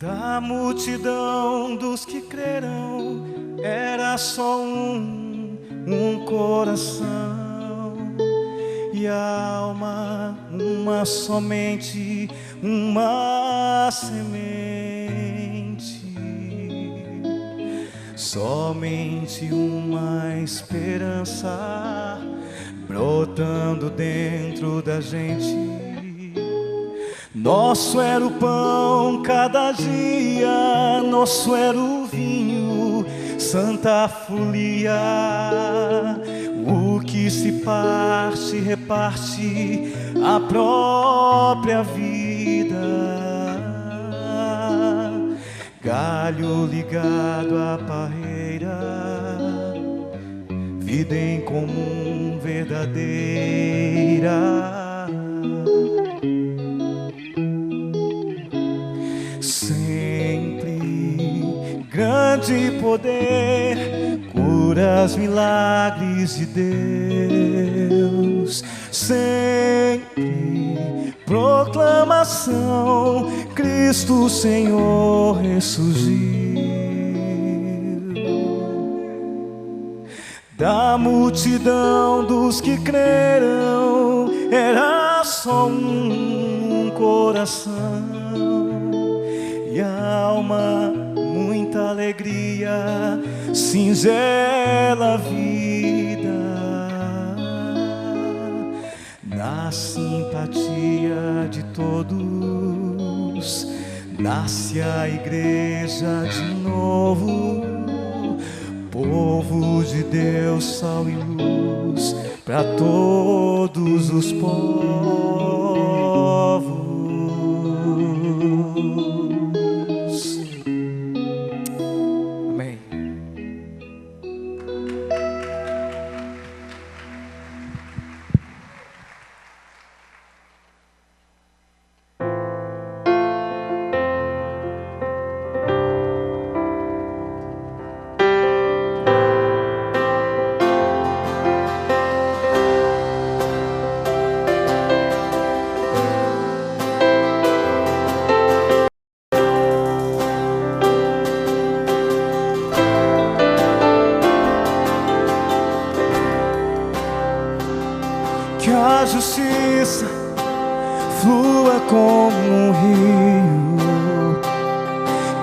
Da multidão dos que crerão, era só um coração e a alma, uma somente, uma semente, somente uma esperança brotando dentro da gente. Nosso era o pão cada dia, nosso era o vinho, santa folia. O que se parte, reparte a própria vida. Galho ligado à parreira, vida em comum verdadeira. Grande poder, curas, milagres de Deus. Sempre proclamação, Cristo Senhor ressurgiu. Da multidão dos que creram, era só um coração e a alma, muita alegria, singela vida. Na simpatia de todos, nasce a igreja de novo. Povo de Deus, sal e luz para todos os povos. Que a justiça flua como um rio,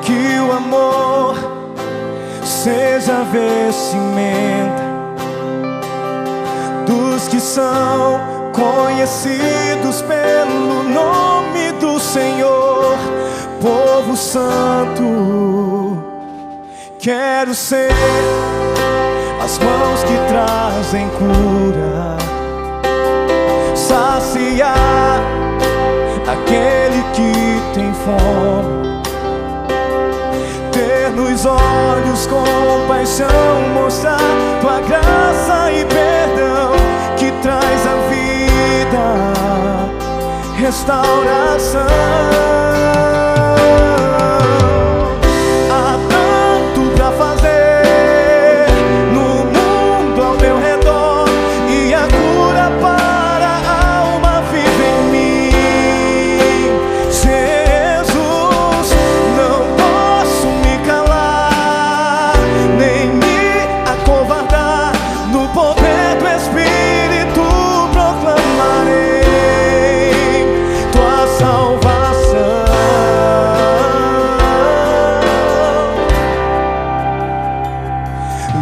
que o amor seja a vestimenta dos que são conhecidos pelo nome do Senhor. Povo santo, quero ser as mãos que trazem cura, saciar aquele que tem fome, ter nos olhos compaixão, mostrar tua graça e perdão que traz a vida, restauração. Há tanto pra fazer no mundo ao meu redor e a cura para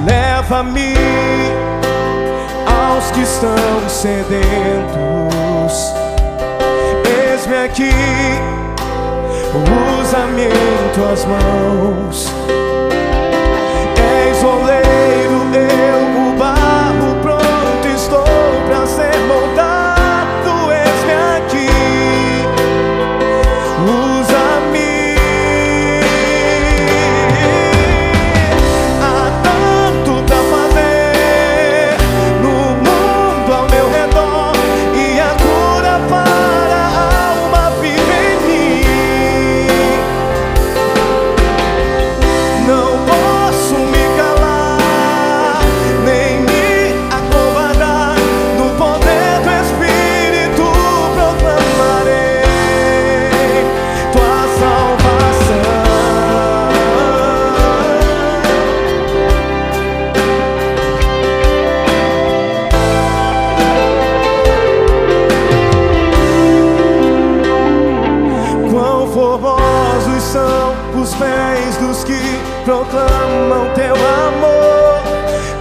leva-me aos que estão sedentos. Eis-me aqui, usa-me em tuas mãos. És oleiro, eu o barro, pronto estou pra ser moldado. Eis-me aqui, usa-me. No formosos são os pés dos que proclamam teu amor.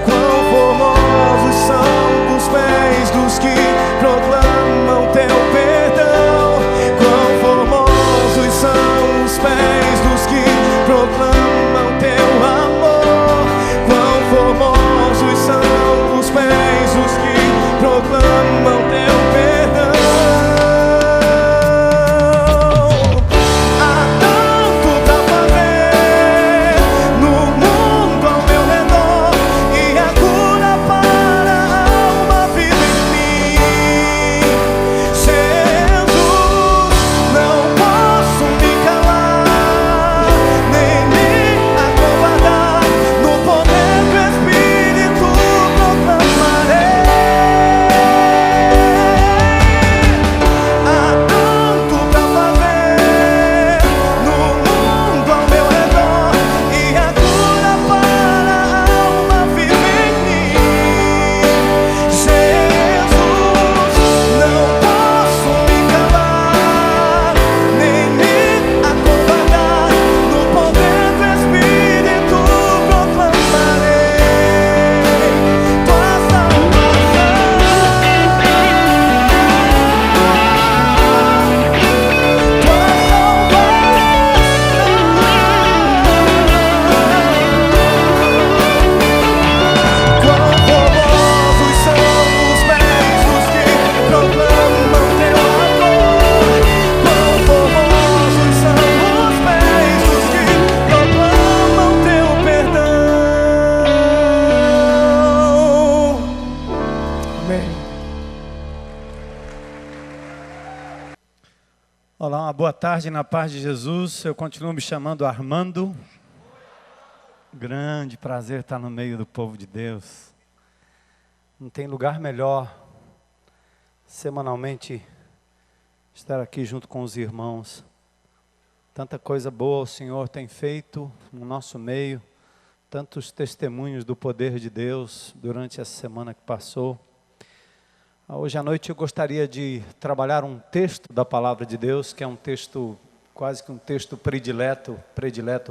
Quão formosos são os pés dos que proclamam teu perdão. Quão formosos são os pés dos que proclamam teu amor. Quão formosos são os pés dos que proclamam teu perdão. Olá, uma boa tarde na paz de Jesus. Eu continuo me chamando Armando. Grande prazer estar no meio do povo de Deus. Não tem lugar melhor, semanalmente, estar aqui junto com os irmãos. Tanta coisa boa o Senhor tem feito no nosso meio, tantos testemunhos do poder de Deus durante essa semana que passou. Hoje à noite eu gostaria de trabalhar um texto da Palavra de Deus, que é um texto, quase que um texto predileto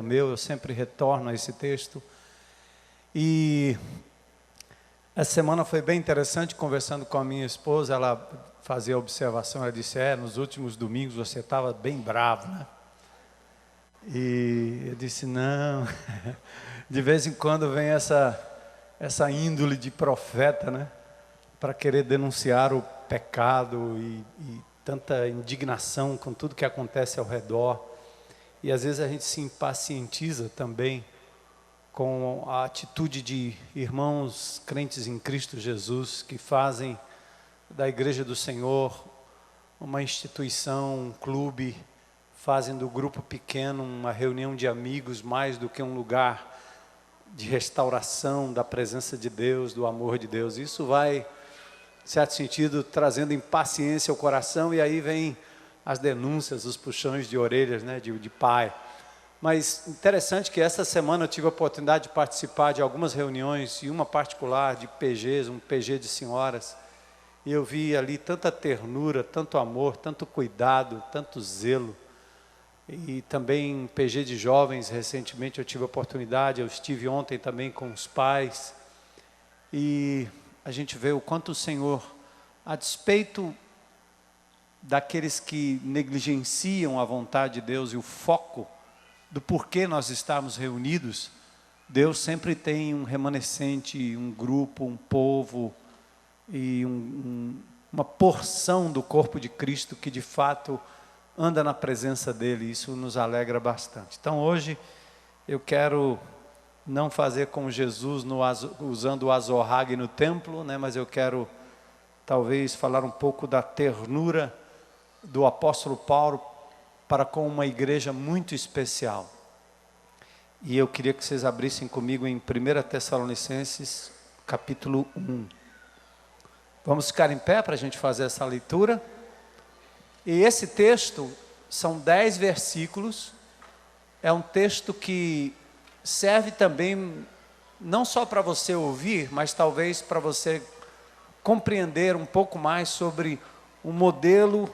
meu. Eu sempre retorno a esse texto. E essa semana foi bem interessante, conversando com a minha esposa. Ela fazia a observação, ela disse, nos últimos domingos você estava bem bravo, né? E eu disse, não, de vez em quando vem essa índole de profeta, né? Para querer denunciar o pecado e tanta indignação com tudo que acontece ao redor. E às vezes a gente se impacientiza também com a atitude de irmãos crentes em Cristo Jesus, que fazem da Igreja do Senhor uma instituição, um clube, fazem do grupo pequeno uma reunião de amigos mais do que um lugar de restauração da presença de Deus, do amor de Deus. Isso vai, em certo sentido, trazendo impaciência ao coração, e aí vem as denúncias, os puxões de orelhas, né, de pai. Mas interessante que essa semana eu tive a oportunidade de participar de algumas reuniões, e uma particular de PGs, um PG de senhoras, e eu vi ali tanta ternura, tanto amor, tanto cuidado, tanto zelo. E também PG de jovens, recentemente eu tive a oportunidade, eu estive ontem também com os pais, e a gente vê o quanto o Senhor, a despeito daqueles que negligenciam a vontade de Deus e o foco do porquê nós estamos reunidos, Deus sempre tem um remanescente, um grupo, um povo e uma porção do corpo de Cristo que de fato anda na presença dEle. Isso nos alegra bastante. Então hoje eu quero não fazer como Jesus usando o azorrague no templo, né? Mas eu quero talvez falar um pouco da ternura do apóstolo Paulo para com uma igreja muito especial. E eu queria que vocês abrissem comigo em 1 Tessalonicenses, capítulo 1. Vamos ficar em pé para a gente fazer essa leitura. E esse texto são 10 versículos. É um texto que serve também não só para você ouvir, mas talvez para você compreender um pouco mais sobre o modelo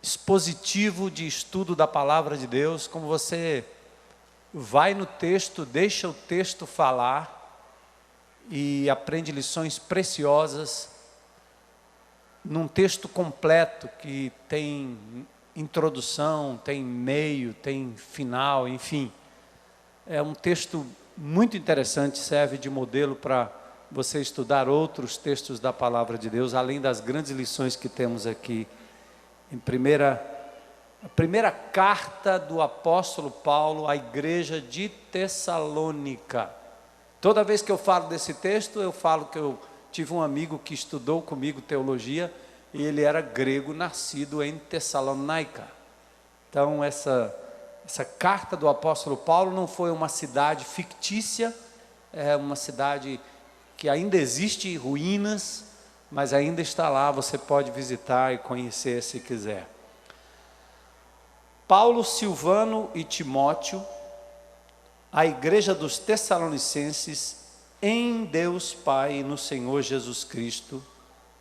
expositivo de estudo da palavra de Deus, como você vai no texto, deixa o texto falar e aprende lições preciosas num texto completo que tem introdução, tem meio, tem final, enfim. É um texto muito interessante, serve de modelo para você estudar outros textos da palavra de Deus, além das grandes lições que temos aqui. A primeira carta do apóstolo Paulo à igreja de Tessalônica. Toda vez que eu falo desse texto, eu falo que eu tive um amigo que estudou comigo teologia, e ele era grego, nascido em Tessalônica. Então essa carta do apóstolo Paulo não foi uma cidade fictícia, é uma cidade que ainda existe ruínas, mas ainda está lá, você pode visitar e conhecer se quiser. Paulo, Silvano e Timóteo, a igreja dos Tessalonicenses, em Deus Pai e no Senhor Jesus Cristo,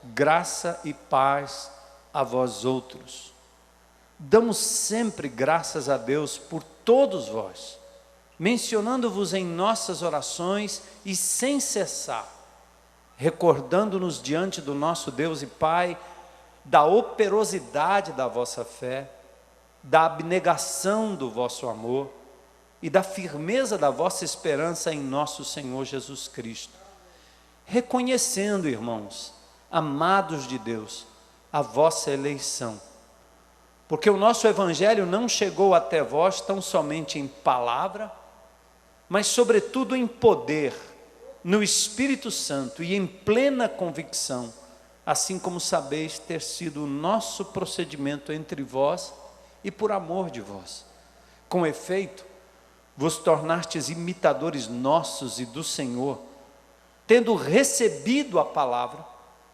graça e paz a vós outros. Damos sempre graças a Deus por todos vós, mencionando-vos em nossas orações e sem cessar, recordando-nos diante do nosso Deus e Pai da operosidade da vossa fé, da abnegação do vosso amor e da firmeza da vossa esperança em nosso Senhor Jesus Cristo. Reconhecendo, irmãos, amados de Deus, a vossa eleição, porque o nosso evangelho não chegou até vós tão somente em palavra, mas sobretudo em poder, no Espírito Santo e em plena convicção, assim como sabeis ter sido o nosso procedimento entre vós e por amor de vós. Com efeito, vos tornastes imitadores nossos e do Senhor, tendo recebido a palavra,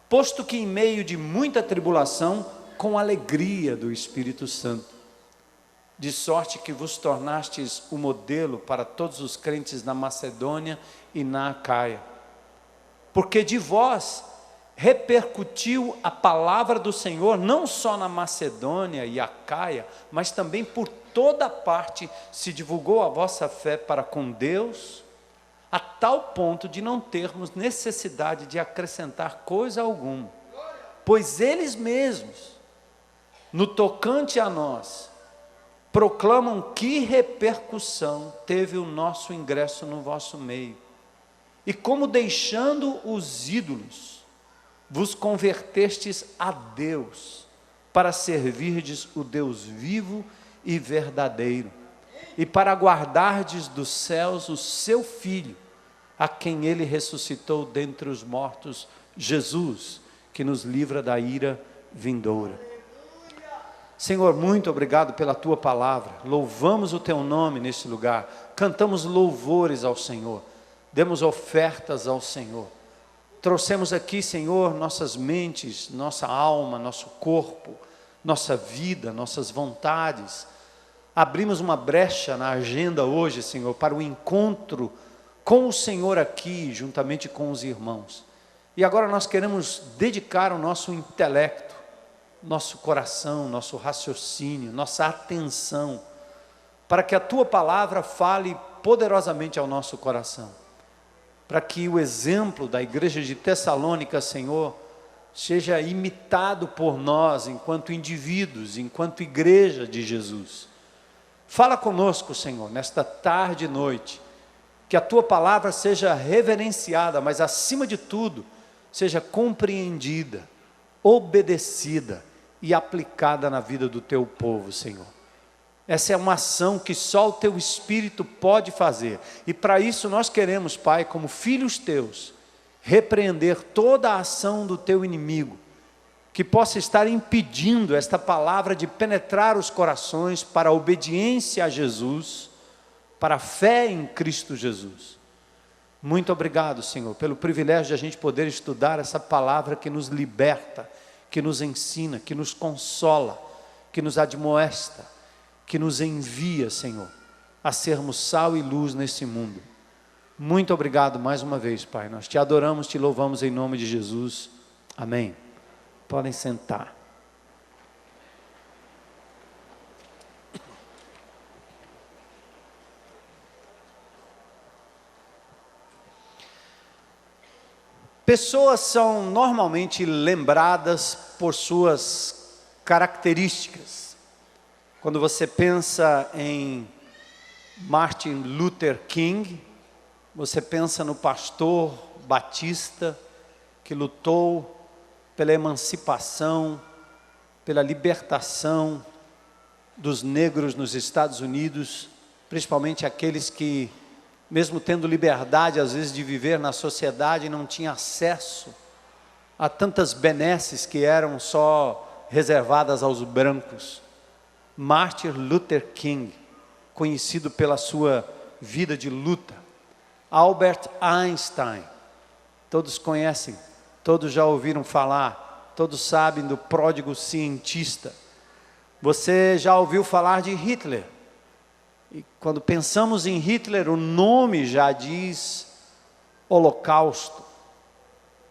posto que em meio de muita tribulação, com alegria do Espírito Santo, de sorte que vos tornastes o modelo para todos os crentes na Macedônia e na Acaia, porque de vós repercutiu a palavra do Senhor, não só na Macedônia e Acaia, mas também por toda parte se divulgou a vossa fé para com Deus, a tal ponto de não termos necessidade de acrescentar coisa alguma, pois eles mesmos, no tocante a nós, proclamam que repercussão teve o nosso ingresso no vosso meio, e como deixando os ídolos, vos convertestes a Deus, para servirdes o Deus vivo e verdadeiro, e para guardardes dos céus o seu Filho, a quem ele ressuscitou dentre os mortos, Jesus, que nos livra da ira vindoura. Senhor, muito obrigado pela tua palavra, louvamos o teu nome neste lugar, cantamos louvores ao Senhor, demos ofertas ao Senhor, trouxemos aqui, Senhor, nossas mentes, nossa alma, nosso corpo, nossa vida, nossas vontades, abrimos uma brecha na agenda hoje, Senhor, para o encontro com o Senhor aqui, juntamente com os irmãos, e agora nós queremos dedicar o nosso intelecto, nosso coração, nosso raciocínio, nossa atenção, para que a tua palavra fale poderosamente ao nosso coração, para que o exemplo da igreja de Tessalônica, Senhor, seja imitado por nós, enquanto indivíduos, enquanto igreja de Jesus. Fala conosco, Senhor, nesta tarde e noite, que a tua palavra seja reverenciada, mas acima de tudo, seja compreendida, obedecida e aplicada na vida do teu povo, Senhor. Essa é uma ação que só o teu Espírito pode fazer, e para isso nós queremos, Pai, como filhos teus, repreender toda a ação do teu inimigo, que possa estar impedindo esta palavra de penetrar os corações para a obediência a Jesus, para a fé em Cristo Jesus. Muito obrigado, Senhor, pelo privilégio de a gente poder estudar essa palavra que nos liberta, que nos ensina, que nos consola, que nos admoesta, que nos envia, Senhor, a sermos sal e luz nesse mundo. Muito obrigado mais uma vez, Pai. Nós te adoramos, te louvamos em nome de Jesus. Amém. Podem sentar. Pessoas são normalmente lembradas por suas características. Quando você pensa em Martin Luther King, você pensa no pastor batista que lutou pela emancipação, pela libertação dos negros nos Estados Unidos, principalmente aqueles que, mesmo tendo liberdade às vezes de viver na sociedade, não tinham acesso a tantas benesses que eram só reservadas aos brancos. Martin Luther King, conhecido pela sua vida de luta. Albert Einstein, todos conhecem, todos já ouviram falar, todos sabem do pródigo cientista. Você já ouviu falar de Hitler? E quando pensamos em Hitler, o nome já diz Holocausto,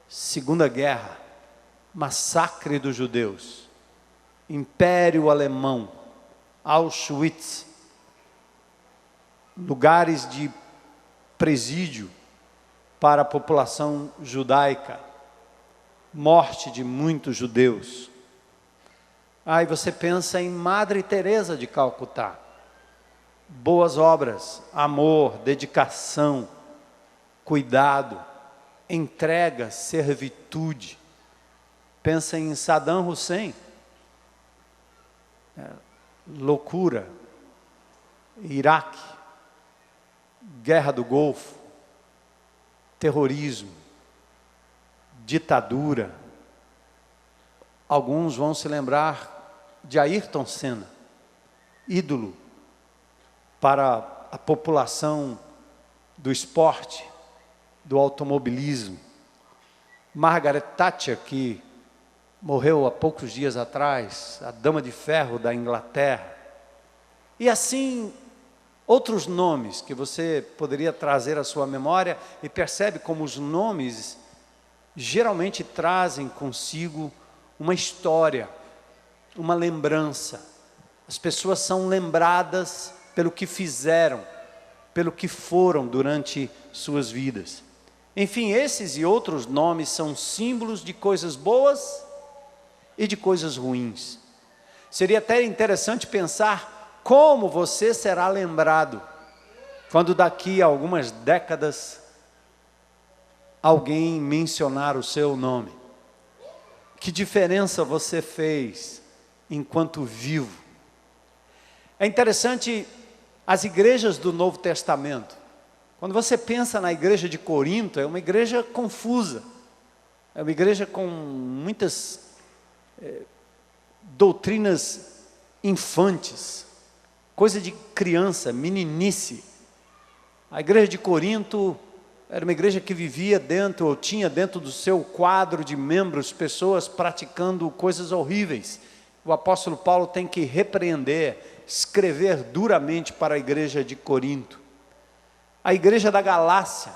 Segunda Guerra, massacre dos judeus, Império Alemão, Auschwitz, lugares de presídio para a população judaica, morte de muitos judeus. Aí você pensa em Madre Teresa de Calcutá, boas obras, amor, dedicação, cuidado, entrega, servitude. Pensa em Saddam Hussein, loucura, Iraque, Guerra do Golfo, terrorismo, ditadura. Alguns vão se lembrar de Ayrton Senna, ídolo para a população do esporte, do automobilismo. Margaret Thatcher, que morreu há poucos dias atrás, a Dama de Ferro da Inglaterra. E assim, outros nomes que você poderia trazer à sua memória, e percebe como os nomes geralmente trazem consigo uma história, uma lembrança. As pessoas são lembradas pelo que fizeram, pelo que foram durante suas vidas. Enfim, esses e outros nomes são símbolos de coisas boas e de coisas ruins. Seria até interessante pensar como você será lembrado quando daqui a algumas décadas alguém mencionar o seu nome. Que diferença você fez enquanto vivo? É interessante as igrejas do Novo Testamento. Quando você pensa na igreja de Corinto, é uma igreja confusa. É uma igreja com muitas doutrinas infantes, coisa de criança, meninice. A igreja de Corinto era uma igreja que vivia dentro, ou tinha dentro do seu quadro de membros, pessoas praticando coisas horríveis. O apóstolo Paulo tem que repreender, escrever duramente para a igreja de Corinto. A igreja da Galácia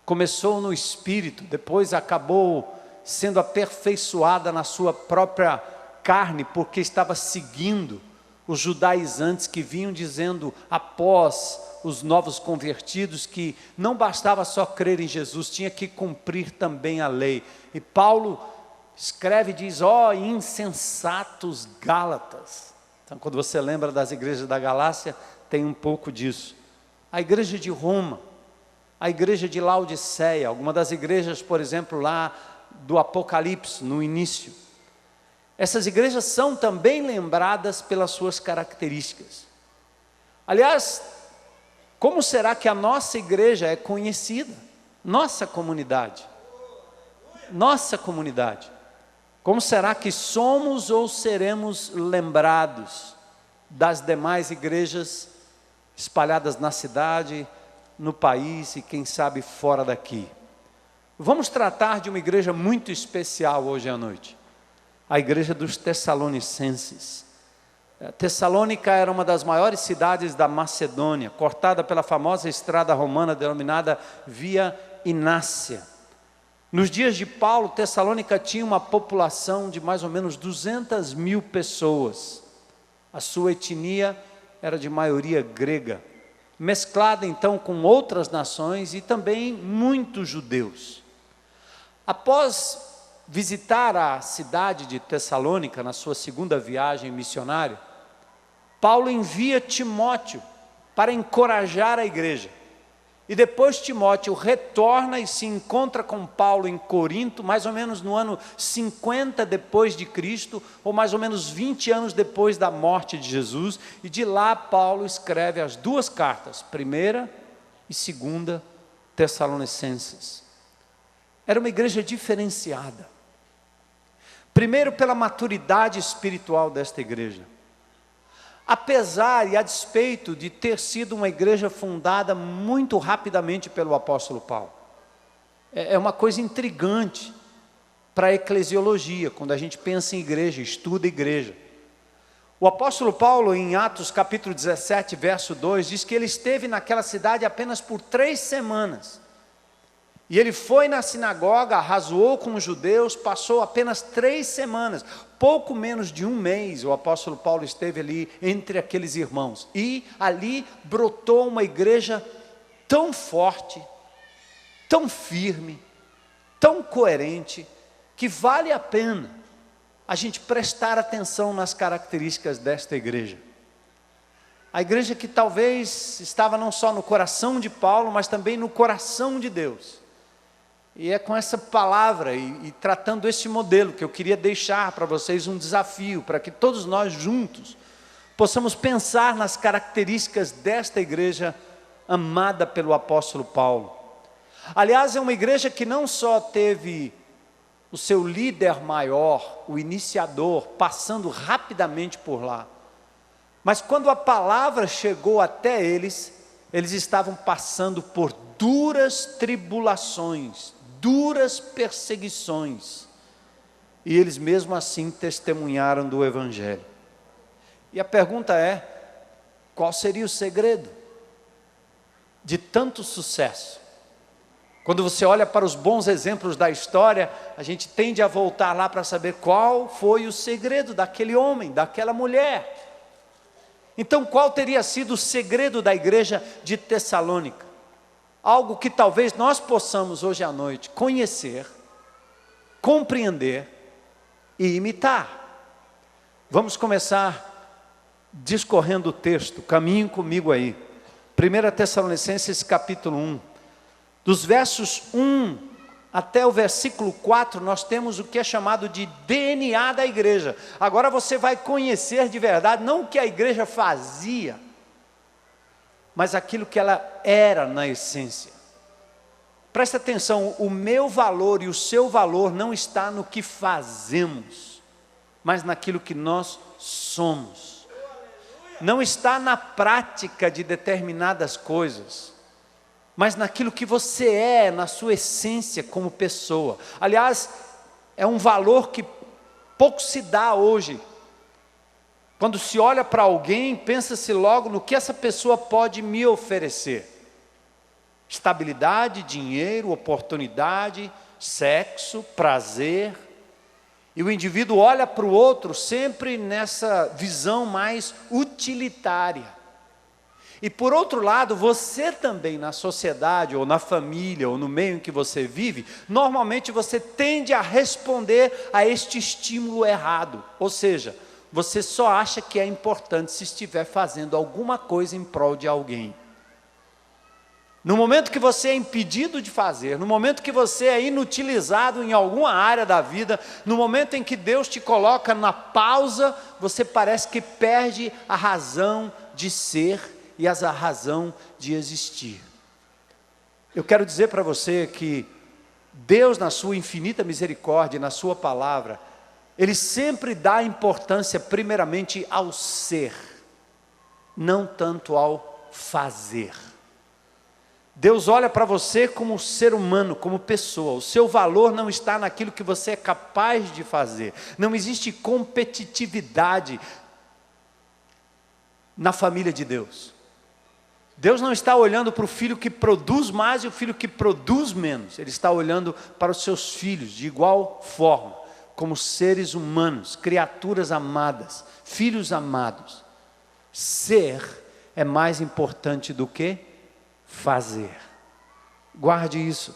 começou no espírito, depois acabou sendo aperfeiçoada na sua própria carne, porque estava seguindo os judaizantes que vinham dizendo após os novos convertidos que não bastava só crer em Jesus, tinha que cumprir também a lei. E Paulo escreve e diz: ó insensatos Gálatas. Então quando você lembra das igrejas da Galácia, tem um pouco disso. A igreja de Roma, a igreja de Laodiceia, alguma das igrejas, por exemplo, lá do Apocalipse, no início. Essas igrejas são também lembradas pelas suas características. Aliás, como será que a nossa igreja é conhecida? Nossa comunidade. Nossa comunidade. Como será que somos ou seremos lembrados das demais igrejas espalhadas na cidade, no país e quem sabe fora daqui? Vamos tratar de uma igreja muito especial hoje à noite. A igreja dos Tessalonicenses. Tessalônica era uma das maiores cidades da Macedônia, cortada pela famosa estrada romana denominada Via Inácia. Nos dias de Paulo, Tessalônica tinha uma população de mais ou menos 200 mil pessoas. A sua etnia era de maioria grega, mesclada então com outras nações e também muitos judeus. Após visitar a cidade de Tessalônica, na sua segunda viagem missionária, Paulo envia Timóteo para encorajar a igreja. E depois Timóteo retorna e se encontra com Paulo em Corinto, mais ou menos no ano 50 depois de Cristo, ou mais ou menos 20 anos depois da morte de Jesus, e de lá Paulo escreve as duas cartas, 1ª e 2ª Tessalonicenses. Era uma igreja diferenciada. Primeiro, pela maturidade espiritual desta igreja. Apesar e a despeito de ter sido uma igreja fundada muito rapidamente pelo apóstolo Paulo. É uma coisa intrigante para a eclesiologia, quando a gente pensa em igreja, estuda igreja. O apóstolo Paulo, em Atos capítulo 17, verso 2, diz que ele esteve naquela cidade apenas por 3 semanas. E ele foi na sinagoga, arrazoou com os judeus, passou apenas 3 semanas, pouco menos de 1 mês, o apóstolo Paulo esteve ali entre aqueles irmãos. E ali brotou uma igreja tão forte, tão firme, tão coerente, que vale a pena a gente prestar atenção nas características desta igreja. A igreja que talvez estava não só no coração de Paulo, mas também no coração de Deus. E é com essa palavra e tratando esse modelo que eu queria deixar para vocês um desafio, para que todos nós juntos possamos pensar nas características desta igreja amada pelo apóstolo Paulo. Aliás, é uma igreja que não só teve o seu líder maior, o iniciador, passando rapidamente por lá, mas quando a palavra chegou até eles, eles estavam passando por duras tribulações, duras perseguições, e eles mesmo assim testemunharam do Evangelho. E a pergunta é, qual seria o segredo de tanto sucesso? Quando você olha para os bons exemplos da história, a gente tende a voltar lá para saber qual foi o segredo daquele homem, daquela mulher. Então, qual teria sido o segredo da igreja de Tessalônica? Algo que talvez nós possamos hoje à noite conhecer, compreender e imitar. Vamos começar discorrendo o texto, caminhem comigo aí. 1 Tessalonicenses capítulo 1, dos versos 1 até o versículo 4, nós temos o que é chamado de DNA da igreja. Agora você vai conhecer de verdade, não o que a igreja fazia, mas aquilo que ela era na essência. Presta atenção, o meu valor e o seu valor não está no que fazemos, mas naquilo que nós somos. Não está na prática de determinadas coisas, mas naquilo que você é, na sua essência como pessoa. Aliás, é um valor que pouco se dá hoje. Quando se olha para alguém, pensa-se logo no que essa pessoa pode me oferecer. Estabilidade, dinheiro, oportunidade, sexo, prazer. E o indivíduo olha para o outro sempre nessa visão mais utilitária. E por outro lado, você também na sociedade, ou na família, ou no meio em que você vive, normalmente você tende a responder a este estímulo errado. Ou seja, você só acha que é importante se estiver fazendo alguma coisa em prol de alguém. No momento que você é impedido de fazer, no momento que você é inutilizado em alguma área da vida, no momento em que Deus te coloca na pausa, você parece que perde a razão de ser e a razão de existir. Eu quero dizer para você que Deus, na sua infinita misericórdia, na sua palavra, Ele sempre dá importância primeiramente ao ser, não tanto ao fazer. Deus olha para você como ser humano, como pessoa. O seu valor não está naquilo que você é capaz de fazer. Não existe competitividade na família de Deus. Deus não está olhando para o filho que produz mais e o filho que produz menos. Ele está olhando para os seus filhos de igual forma, como seres humanos, criaturas amadas, filhos amados. Ser é mais importante do que fazer. Guarde isso.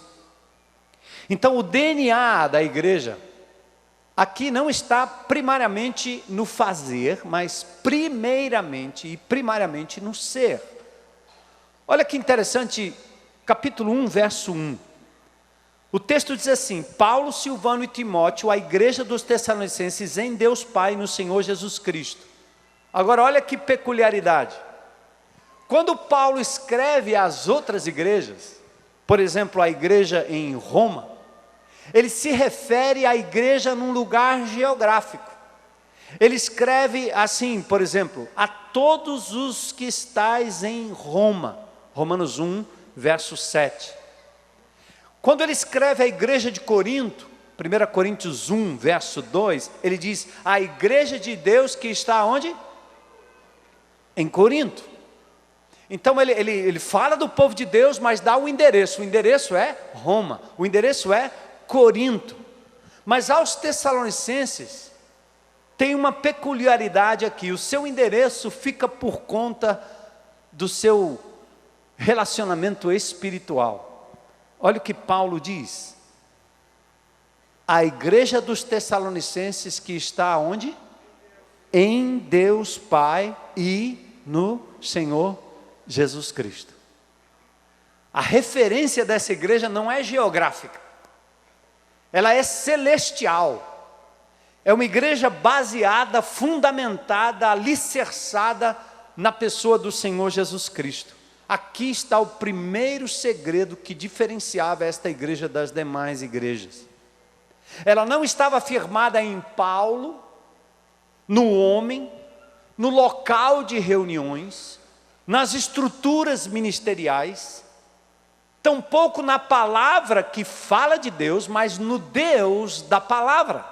Então o DNA da igreja aqui não está primariamente no fazer, mas primariamente no ser. Olha que interessante, capítulo 1, verso 1. O texto diz assim: Paulo, Silvano e Timóteo, a igreja dos Tessalonicenses em Deus Pai e no Senhor Jesus Cristo. Agora olha que peculiaridade. Quando Paulo escreve às outras igrejas, por exemplo, a igreja em Roma, ele se refere à igreja num lugar geográfico. Ele escreve assim, por exemplo, a todos os que estais em Roma, Romanos 1, verso 7. Quando ele escreve à igreja de Corinto, 1 Coríntios 1, verso 2, ele diz, a igreja de Deus que está onde? Em Corinto. Então ele fala do povo de Deus, mas dá o endereço é Roma, o endereço é Corinto. Mas aos Tessalonicenses, tem uma peculiaridade aqui, o seu endereço fica por conta do seu relacionamento espiritual. Olha o que Paulo diz, a igreja dos Tessalonicenses que está onde? Em Deus Pai e no Senhor Jesus Cristo. A referência dessa igreja não é geográfica, ela é celestial. É uma igreja baseada, fundamentada, alicerçada na pessoa do Senhor Jesus Cristo. Aqui está o primeiro segredo que diferenciava esta igreja das demais igrejas. Ela não estava firmada em Paulo, no homem, no local de reuniões, nas estruturas ministeriais, tampouco na palavra que fala de Deus, mas no Deus da palavra.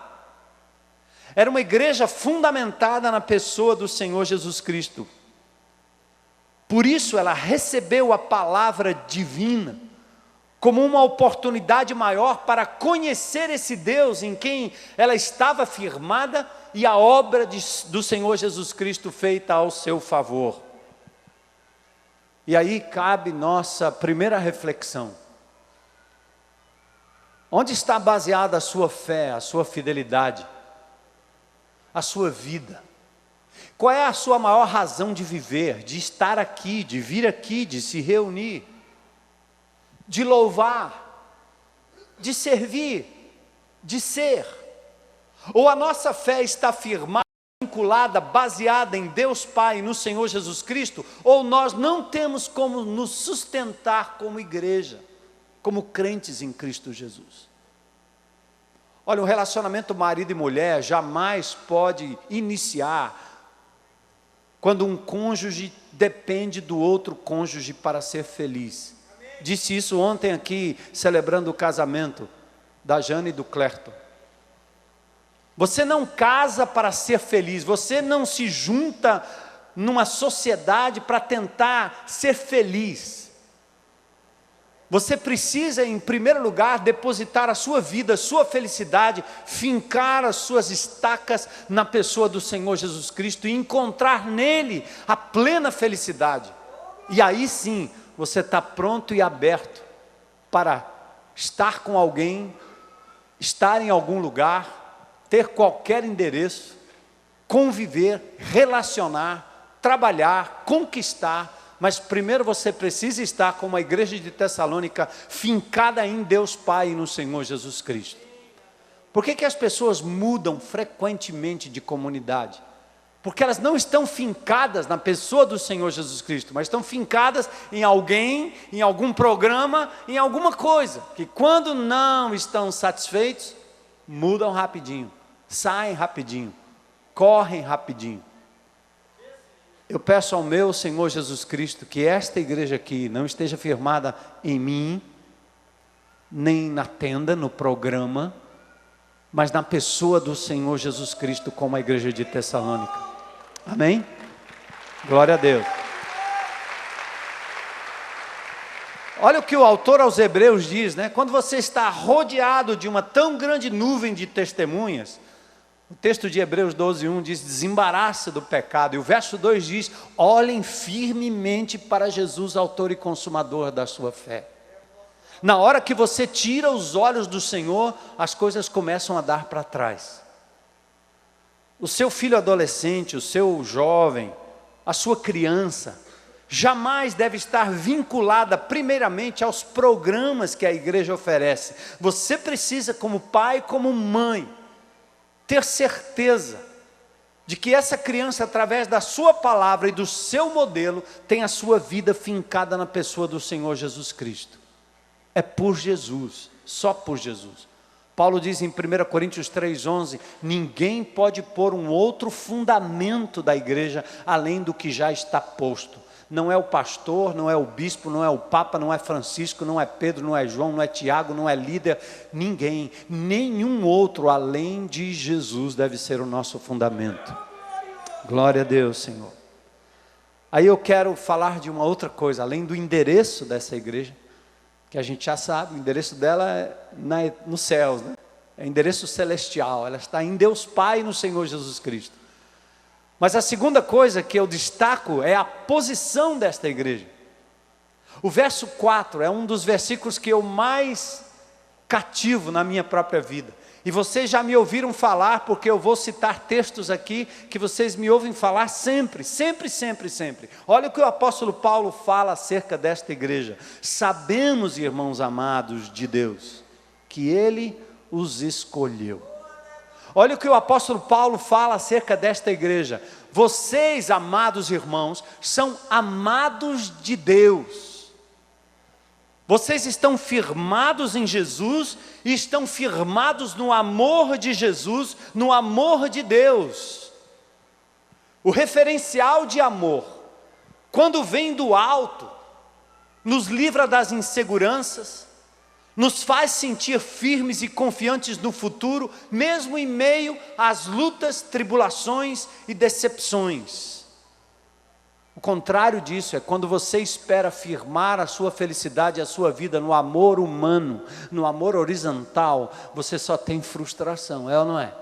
Era uma igreja fundamentada na pessoa do Senhor Jesus Cristo. Por isso ela recebeu a palavra divina como uma oportunidade maior para conhecer esse Deus em quem ela estava firmada e a obra do Senhor Jesus Cristo feita ao seu favor. E aí cabe nossa primeira reflexão. Onde está baseada a sua fé, a sua fidelidade, a sua vida? Qual é a sua maior razão de viver, de estar aqui, de vir aqui, de se reunir, de louvar, de servir, de ser? Ou a nossa fé está firmada, vinculada, baseada em Deus Pai e no Senhor Jesus Cristo, ou nós não temos como nos sustentar como igreja, como crentes em Cristo Jesus? Olha, um relacionamento marido e mulher jamais pode iniciar quando um cônjuge depende do outro cônjuge para ser feliz. Disse isso ontem aqui, celebrando o casamento da Jane e do Clerton. Você não casa para ser feliz, você não se junta numa sociedade para tentar ser feliz. Você precisa, em primeiro lugar, depositar a sua vida, a sua felicidade, fincar as suas estacas na pessoa do Senhor Jesus Cristo e encontrar nele a plena felicidade. E aí sim, você está pronto e aberto para estar com alguém, estar em algum lugar, ter qualquer endereço, conviver, relacionar, trabalhar, conquistar. Mas primeiro você precisa estar como a igreja de Tessalônica, fincada em Deus Pai e no Senhor Jesus Cristo. Por que as pessoas mudam frequentemente de comunidade? Porque elas não estão fincadas na pessoa do Senhor Jesus Cristo, mas estão fincadas em alguém, em algum programa, em alguma coisa, que quando não estão satisfeitos, mudam rapidinho, saem rapidinho, correm rapidinho. Eu peço ao meu Senhor Jesus Cristo que esta igreja aqui não esteja firmada em mim, nem na tenda, no programa, mas na pessoa do Senhor Jesus Cristo, como a igreja de Tessalônica. Amém? Glória a Deus. Olha o que o autor aos Hebreus diz, né? Quando você está rodeado de uma tão grande nuvem de testemunhas, o texto de Hebreus 12:1 diz, desembaraça do pecado. E o verso 2 diz, olhem firmemente para Jesus, autor e consumador da sua fé. Na hora que você tira os olhos do Senhor, as coisas começam a dar para trás. O seu filho adolescente, o seu jovem, a sua criança, jamais deve estar vinculada primeiramente aos programas que a igreja oferece. Você precisa, como pai, como mãe, ter certeza de que essa criança, através da sua palavra e do seu modelo, tem a sua vida fincada na pessoa do Senhor Jesus Cristo. É por Jesus, só por Jesus. Paulo diz em 1 Coríntios 3,11, ninguém pode pôr um outro fundamento da igreja, além do que já está posto. Não é o pastor, não é o bispo, não é o papa, não é Francisco, não é Pedro, não é João, não é Tiago, não é líder, ninguém, nenhum outro além de Jesus deve ser o nosso fundamento. Glória a Deus, Senhor. Aí eu quero falar de uma outra coisa, além do endereço dessa igreja, que a gente já sabe, o endereço dela é nos céus, né? É endereço celestial, ela está em Deus Pai e no Senhor Jesus Cristo. Mas a segunda coisa que eu destaco é a posição desta igreja. O verso 4 é um dos versículos que eu mais cativo na minha própria vida. E vocês já me ouviram falar, porque eu vou citar textos aqui que vocês me ouvem falar sempre, sempre, sempre, sempre. Olha o que o apóstolo Paulo fala acerca desta igreja. Sabemos, irmãos amados de Deus, que Ele os escolheu. Olha o que o apóstolo Paulo fala acerca desta igreja. Vocês, amados irmãos, são amados de Deus. Vocês estão firmados em Jesus e estão firmados no amor de Jesus, no amor de Deus. O referencial de amor, quando vem do alto, nos livra das inseguranças, nos faz sentir firmes e confiantes no futuro, mesmo em meio às lutas, tribulações e decepções. O contrário disso é quando você espera firmar a sua felicidade, a sua vida no amor humano, no amor horizontal, você só tem frustração, é ou não é?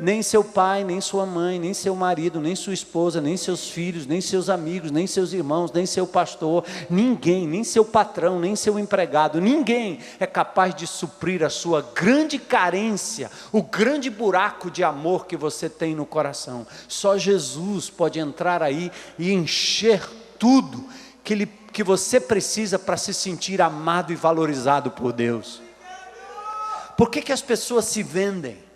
Nem seu pai, nem sua mãe, nem seu marido, nem sua esposa, nem seus filhos, nem seus amigos, nem seus irmãos, nem seu pastor, ninguém, nem seu patrão, nem seu empregado, ninguém é capaz de suprir a sua grande carência, o grande buraco de amor que você tem no coração. Só Jesus pode entrar aí e encher tudo que você precisa para se sentir amado e valorizado por Deus. Por que as pessoas se vendem?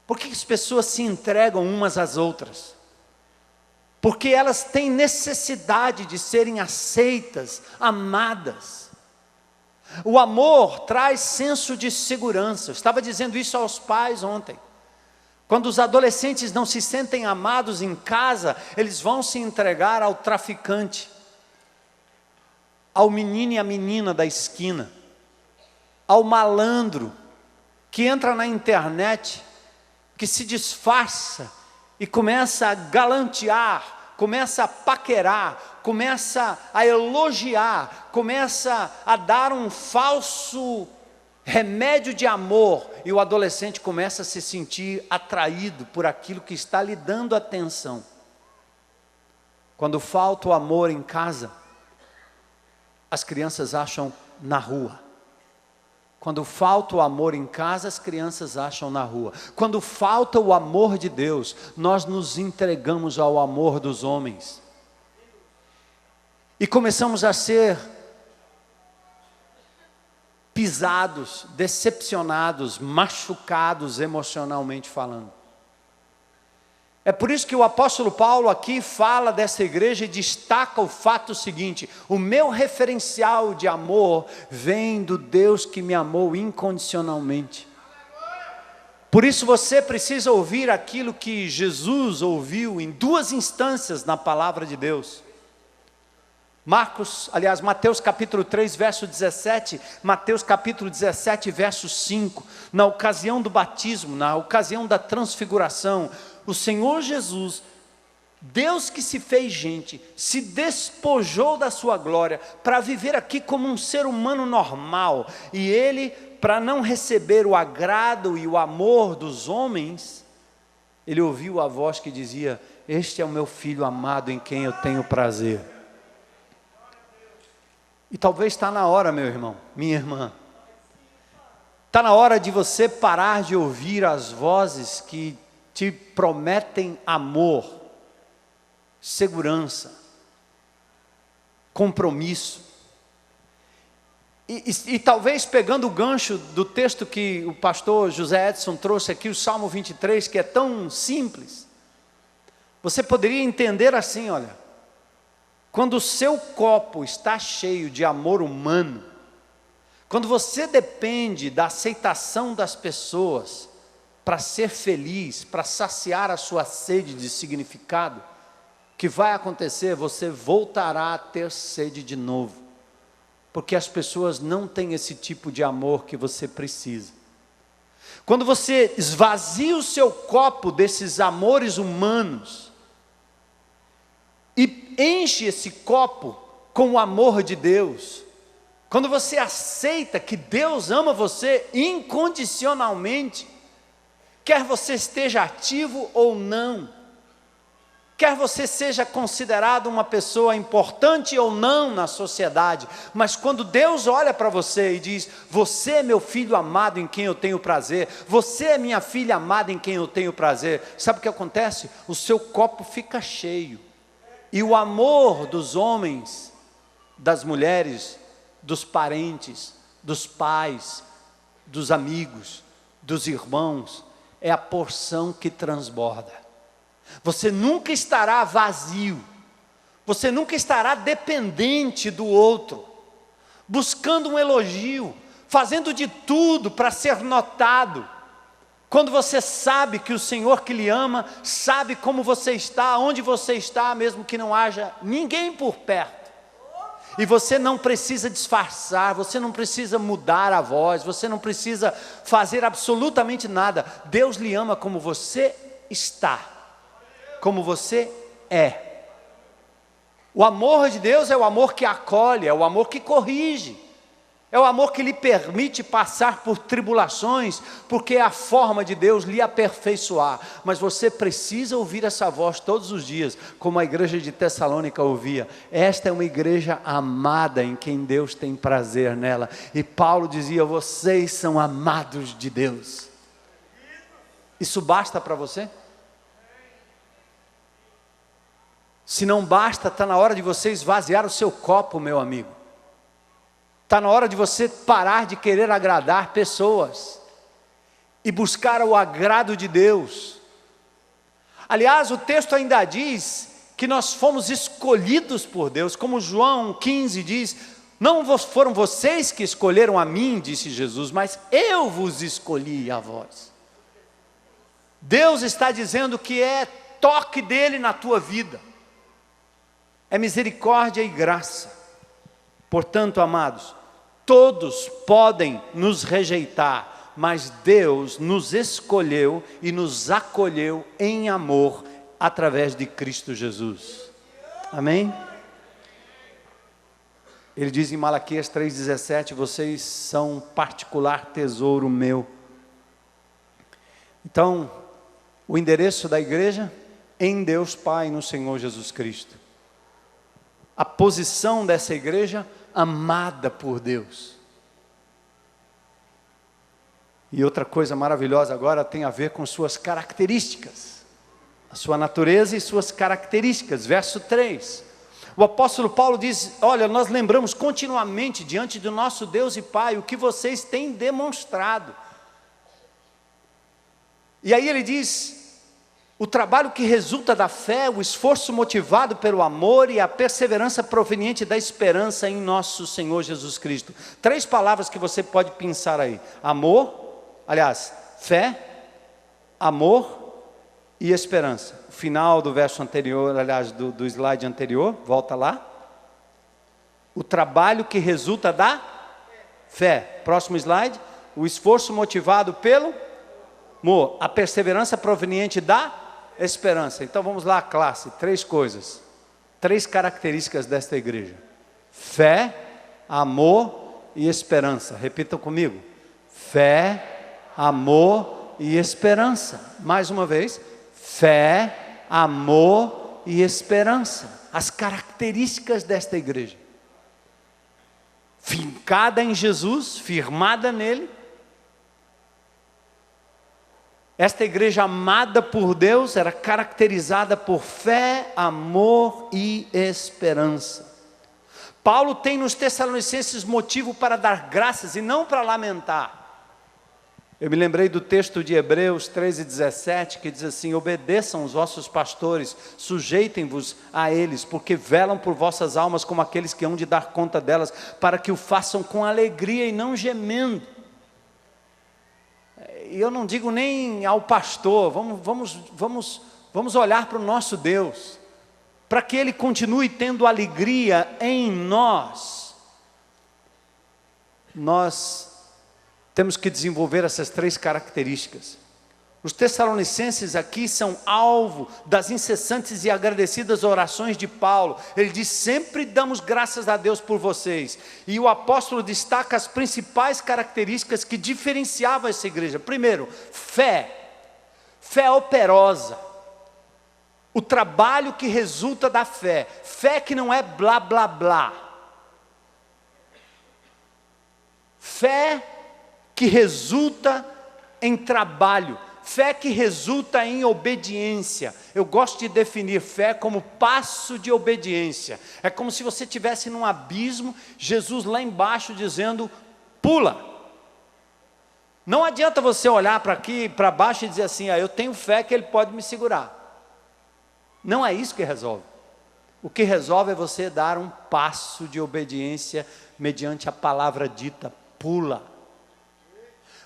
Por que as pessoas se entregam umas às outras? Porque elas têm necessidade de serem aceitas, amadas. O amor traz senso de segurança. Eu estava dizendo isso aos pais ontem. Quando os adolescentes não se sentem amados em casa, eles vão se entregar ao traficante, ao menino e à menina da esquina, ao malandro que entra na internet, que se disfarça e começa a galantear, começa a paquerar, começa a elogiar, começa a dar um falso remédio de amor, e o adolescente começa a se sentir atraído por aquilo que está lhe dando atenção. Quando falta o amor em casa, as crianças acham na rua. Quando falta o amor em casa, as crianças acham na rua. Quando falta o amor de Deus, nós nos entregamos ao amor dos homens. E começamos a ser pisados, decepcionados, machucados emocionalmente falando. É por isso que o apóstolo Paulo aqui fala dessa igreja e destaca o fato seguinte: o meu referencial de amor vem do Deus que me amou incondicionalmente. Por isso você precisa ouvir aquilo que Jesus ouviu em duas instâncias na palavra de Deus. Mateus capítulo 3, verso 17, Mateus capítulo 17, verso 5, na ocasião do batismo, na ocasião da transfiguração, o Senhor Jesus, Deus que se fez gente, se despojou da sua glória para viver aqui como um ser humano normal, e Ele, para não receber o agrado e o amor dos homens, Ele ouviu a voz que dizia: este é o meu filho amado em quem eu tenho prazer. E talvez está na hora, meu irmão, minha irmã. Está na hora de você parar de ouvir as vozes que te prometem amor, segurança, compromisso. E talvez pegando o gancho do texto que o pastor José Edson trouxe aqui, o Salmo 23, que é tão simples, você poderia entender assim, olha, quando o seu copo está cheio de amor humano, quando você depende da aceitação das pessoas para ser feliz, para saciar a sua sede de significado, o que vai acontecer? Você voltará a ter sede de novo, porque as pessoas não têm esse tipo de amor que você precisa. Quando você esvazia o seu copo desses amores humanos e enche esse copo com o amor de Deus, quando você aceita que Deus ama você incondicionalmente, quer você esteja ativo ou não, quer você seja considerado uma pessoa importante ou não na sociedade, mas quando Deus olha para você e diz: você é meu filho amado em quem eu tenho prazer, você é minha filha amada em quem eu tenho prazer, sabe o que acontece? O seu copo fica cheio, e o amor dos homens, das mulheres, dos parentes, dos pais, dos amigos, dos irmãos, é a porção que transborda. Você nunca estará vazio, você nunca estará dependente do outro, buscando um elogio, fazendo de tudo para ser notado, quando você sabe que o Senhor que lhe ama, sabe como você está, onde você está, mesmo que não haja ninguém por perto, e você não precisa disfarçar, você não precisa mudar a voz, você não precisa fazer absolutamente nada. Deus lhe ama como você está, como você é. O amor de Deus é o amor que acolhe, é o amor que corrige, é o amor que lhe permite passar por tribulações, porque é a forma de Deus lhe aperfeiçoar. Mas você precisa ouvir essa voz todos os dias, como a igreja de Tessalônica ouvia. Esta é uma igreja amada, em quem Deus tem prazer nela. E Paulo dizia: vocês são amados de Deus. Isso basta para você? Se não basta, está na hora de você esvaziar o seu copo, meu amigo. Está na hora de você parar de querer agradar pessoas e buscar o agrado de Deus. Aliás, o texto ainda diz que nós fomos escolhidos por Deus, como João 15 diz: não foram vocês que escolheram a mim, disse Jesus, mas eu vos escolhi a vós. Deus está dizendo que é toque dele na tua vida, é misericórdia e graça. Portanto, amados, todos podem nos rejeitar, mas Deus nos escolheu e nos acolheu em amor através de Cristo Jesus. Amém? Ele diz em Malaquias 3,17: vocês são particular tesouro meu. Então, o endereço da igreja: em Deus Pai, no Senhor Jesus Cristo. A posição dessa igreja: amada por Deus. E outra coisa maravilhosa agora tem a ver com suas características, a sua natureza e suas características. Verso 3, o apóstolo Paulo diz: olha, nós lembramos continuamente diante do nosso Deus e Pai o que vocês têm demonstrado. E aí ele diz: o trabalho que resulta da fé, o esforço motivado pelo amor e a perseverança proveniente da esperança em nosso Senhor Jesus Cristo. 3 palavras que você pode pensar aí: amor, aliás, fé, amor e esperança. O final do verso anterior, aliás, do slide anterior, volta lá. O trabalho que resulta da fé. Próximo slide. O esforço motivado pelo amor, a perseverança proveniente da esperança. Então vamos lá, classe, 3 coisas, 3 características desta igreja: fé, amor e esperança. Repitam comigo: fé, amor e esperança. Mais uma vez: fé, amor e esperança. As características desta igreja. fincada em Jesus, firmada nele. Esta igreja amada por Deus era caracterizada por fé, amor e esperança. Paulo tem nos Tessalonicenses motivo para dar graças e não para lamentar. Eu me lembrei do texto de Hebreus 13:17, que diz assim: obedeçam os vossos pastores, sujeitem-vos a eles, porque velam por vossas almas como aqueles que hão de dar conta delas, para que o façam com alegria e não gemendo. E eu não digo nem ao pastor, vamos olhar para o nosso Deus, para que Ele continue tendo alegria em nós. Nós temos que desenvolver essas 3 características. Os Tessalonicenses aqui são alvo das incessantes e agradecidas orações de Paulo. Ele diz: sempre damos graças a Deus por vocês. E o apóstolo destaca as principais características que diferenciavam essa igreja. Primeiro, fé operosa. O trabalho que resulta da fé. Fé que não é blá blá blá. Fé que resulta em trabalho. Fé que resulta em obediência. Eu gosto de definir fé como passo de obediência. É como se você estivesse num abismo, Jesus lá embaixo dizendo: pula. Não adianta você olhar para aqui, para baixo e dizer assim: eu tenho fé que Ele pode me segurar. Não é isso que resolve. O que resolve é você dar um passo de obediência mediante a palavra dita: pula.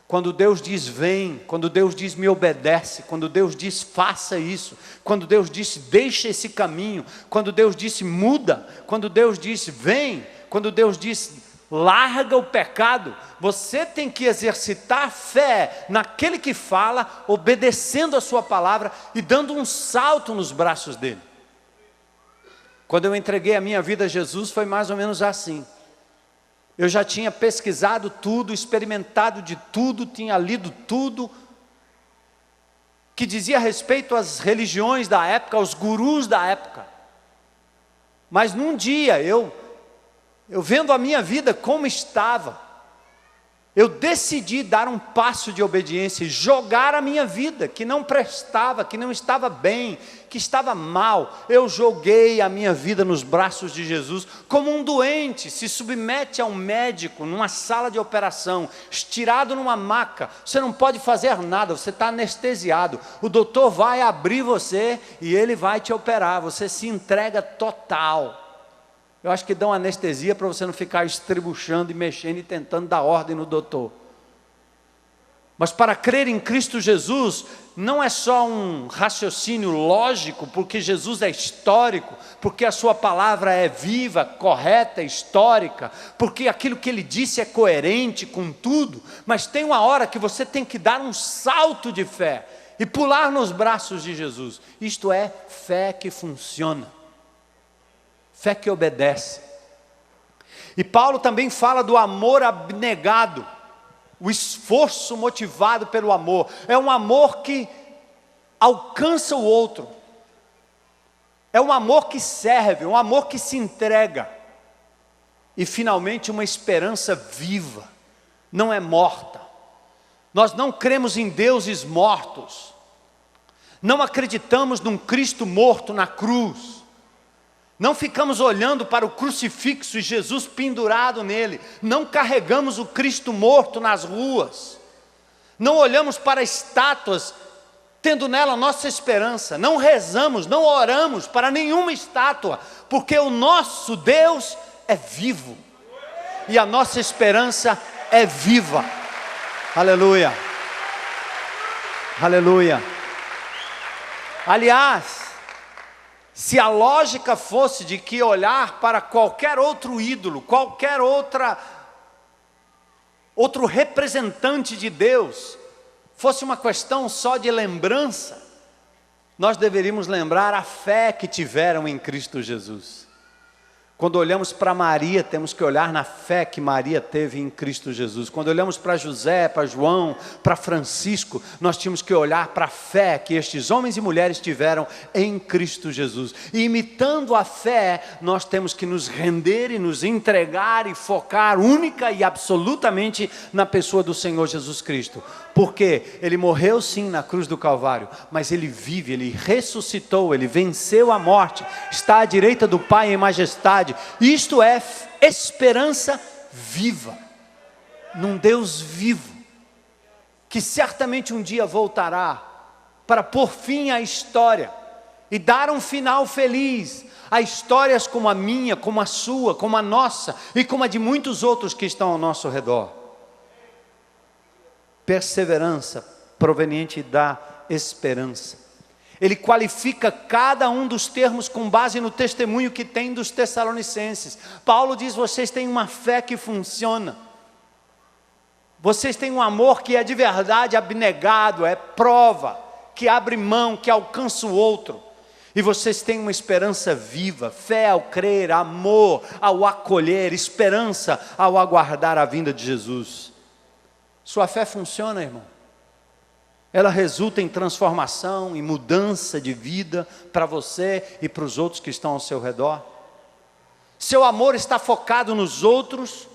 Quando Deus diz vem, quando Deus diz me obedece, quando Deus diz faça isso, quando Deus disse deixa esse caminho, quando Deus disse muda, quando Deus disse vem, quando Deus disse larga o pecado, você tem que exercitar fé naquele que fala, obedecendo a sua palavra e dando um salto nos braços dele. Quando eu entreguei a minha vida a Jesus, foi mais ou menos assim. Eu já tinha pesquisado tudo, experimentado de tudo, tinha lido tudo que dizia respeito às religiões da época, aos gurus da época. Mas num dia, eu vendo a minha vida como estava, eu decidi dar um passo de obediência e jogar a minha vida, que não prestava, que não estava bem, que estava mal. Eu joguei a minha vida nos braços de Jesus, como um doente se submete a um médico numa sala de operação, estirado numa maca. Você não pode fazer nada, você está anestesiado. O doutor vai abrir você e ele vai te operar, você se entrega total. Eu acho que dão anestesia para você não ficar estribuchando e mexendo e tentando dar ordem no doutor. Mas para crer em Cristo Jesus, não é só um raciocínio lógico, porque Jesus é histórico, porque a sua palavra é viva, correta, histórica, porque aquilo que Ele disse é coerente com tudo, mas tem uma hora que você tem que dar um salto de fé e pular nos braços de Jesus. Isto é fé que funciona. Fé que obedece. E Paulo também fala do amor abnegado, o esforço motivado pelo amor. É um amor que alcança o outro. É um amor que serve, um amor que se entrega. E finalmente uma esperança viva, não é morta. Nós não cremos em deuses mortos. Não acreditamos num Cristo morto na cruz. Não ficamos olhando para o crucifixo e Jesus pendurado nele. Não carregamos o Cristo morto nas ruas. Não olhamos para estátuas, tendo nela nossa esperança. Não rezamos, não oramos para nenhuma estátua, porque o nosso Deus é vivo. E a nossa esperança é viva. Aleluia. Aleluia. Aliás, se a lógica fosse de que olhar para qualquer outro ídolo, qualquer outro representante de Deus, fosse uma questão só de lembrança, nós deveríamos lembrar a fé que tiveram em Cristo Jesus. Quando olhamos para Maria, temos que olhar na fé que Maria teve em Cristo Jesus. Quando olhamos para José, para João, para Francisco, nós tínhamos que olhar para a fé que estes homens e mulheres tiveram em Cristo Jesus. E imitando a fé, nós temos que nos render e nos entregar e focar única e absolutamente na pessoa do Senhor Jesus Cristo. Porque Ele morreu sim na cruz do Calvário, mas Ele vive, Ele ressuscitou, Ele venceu a morte, está à direita do Pai em majestade. Isto é esperança viva, num Deus vivo, que certamente um dia voltará para pôr fim à história e dar um final feliz a histórias como a minha, como a sua, como a nossa e como a de muitos outros que estão ao nosso redor. Perseverança proveniente da esperança. Ele qualifica cada um dos termos com base no testemunho que tem dos Tessalonicenses. Paulo diz: vocês têm uma fé que funciona. Vocês têm um amor que é de verdade abnegado, é prova, que abre mão, que alcança o outro. E vocês têm uma esperança viva, fé ao crer, amor ao acolher, esperança ao aguardar a vinda de Jesus. Sua fé funciona, irmão? Ela resulta em transformação, em mudança de vida para você e para os outros que estão ao seu redor? Seu amor está focado nos outros?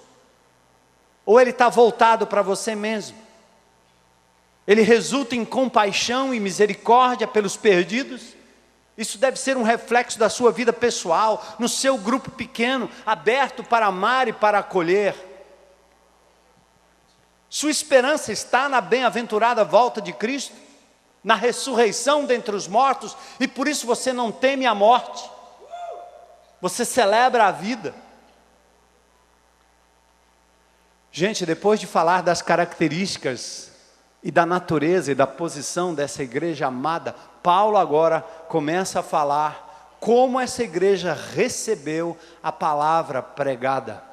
Ou ele está voltado para você mesmo? Ele resulta em compaixão e misericórdia pelos perdidos? Isso deve ser um reflexo da sua vida pessoal, no seu grupo pequeno, aberto para amar e para acolher. Sua esperança está na bem-aventurada volta de Cristo, na ressurreição dentre os mortos, e por isso você não teme a morte, você celebra a vida. Gente, depois de falar das características e da natureza e da posição dessa igreja amada, Paulo agora começa a falar como essa igreja recebeu a palavra pregada.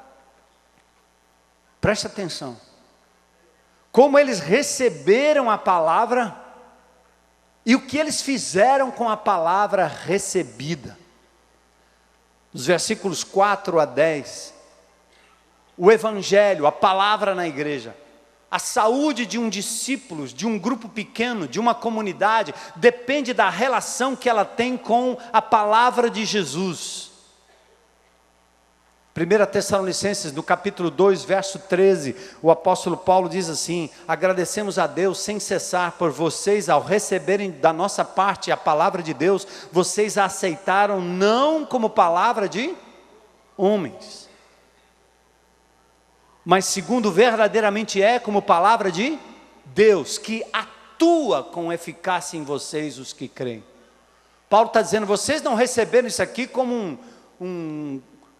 Preste atenção. Como eles receberam a palavra e o que eles fizeram com a palavra recebida. Nos versículos 4 a 10, o evangelho, a palavra na igreja, a saúde de um discípulo, de um grupo pequeno, de uma comunidade, depende da relação que ela tem com a palavra de Jesus. 1 Tessalonicenses, no capítulo 2, verso 13, o apóstolo Paulo diz assim: agradecemos a Deus sem cessar por vocês, ao receberem da nossa parte a palavra de Deus, vocês a aceitaram não como palavra de homens, mas segundo verdadeiramente é como palavra de Deus, que atua com eficácia em vocês os que creem. Paulo está dizendo: vocês não receberam isso aqui como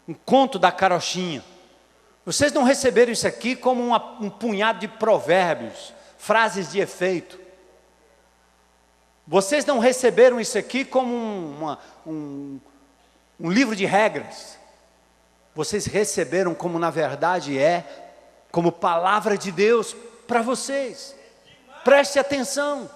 um conto da carochinha. Vocês não receberam isso aqui como um punhado de provérbios, frases de efeito. Vocês não receberam isso aqui como um livro de regras. Vocês receberam como na verdade é, como palavra de Deus para vocês. Preste atenção.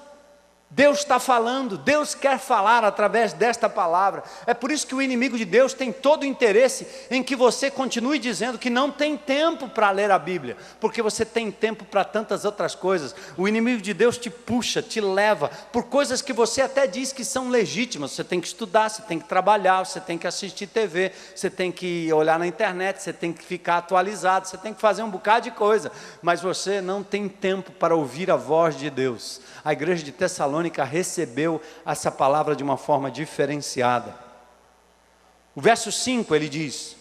Deus está falando, Deus quer falar através desta palavra. É por isso que o inimigo de Deus tem todo o interesse em que você continue dizendo que não tem tempo para ler a Bíblia, porque você tem tempo para tantas outras coisas. O inimigo de Deus te puxa, te leva por coisas que você até diz que são legítimas. Você tem que estudar, você tem que trabalhar, você tem que assistir TV, você tem que olhar na internet, você tem que ficar atualizado, você tem que fazer um bocado de coisa, mas você não tem tempo para ouvir a voz de Deus. A igreja de Tessalônica recebeu essa palavra de uma forma diferenciada. O verso 5 ele diz: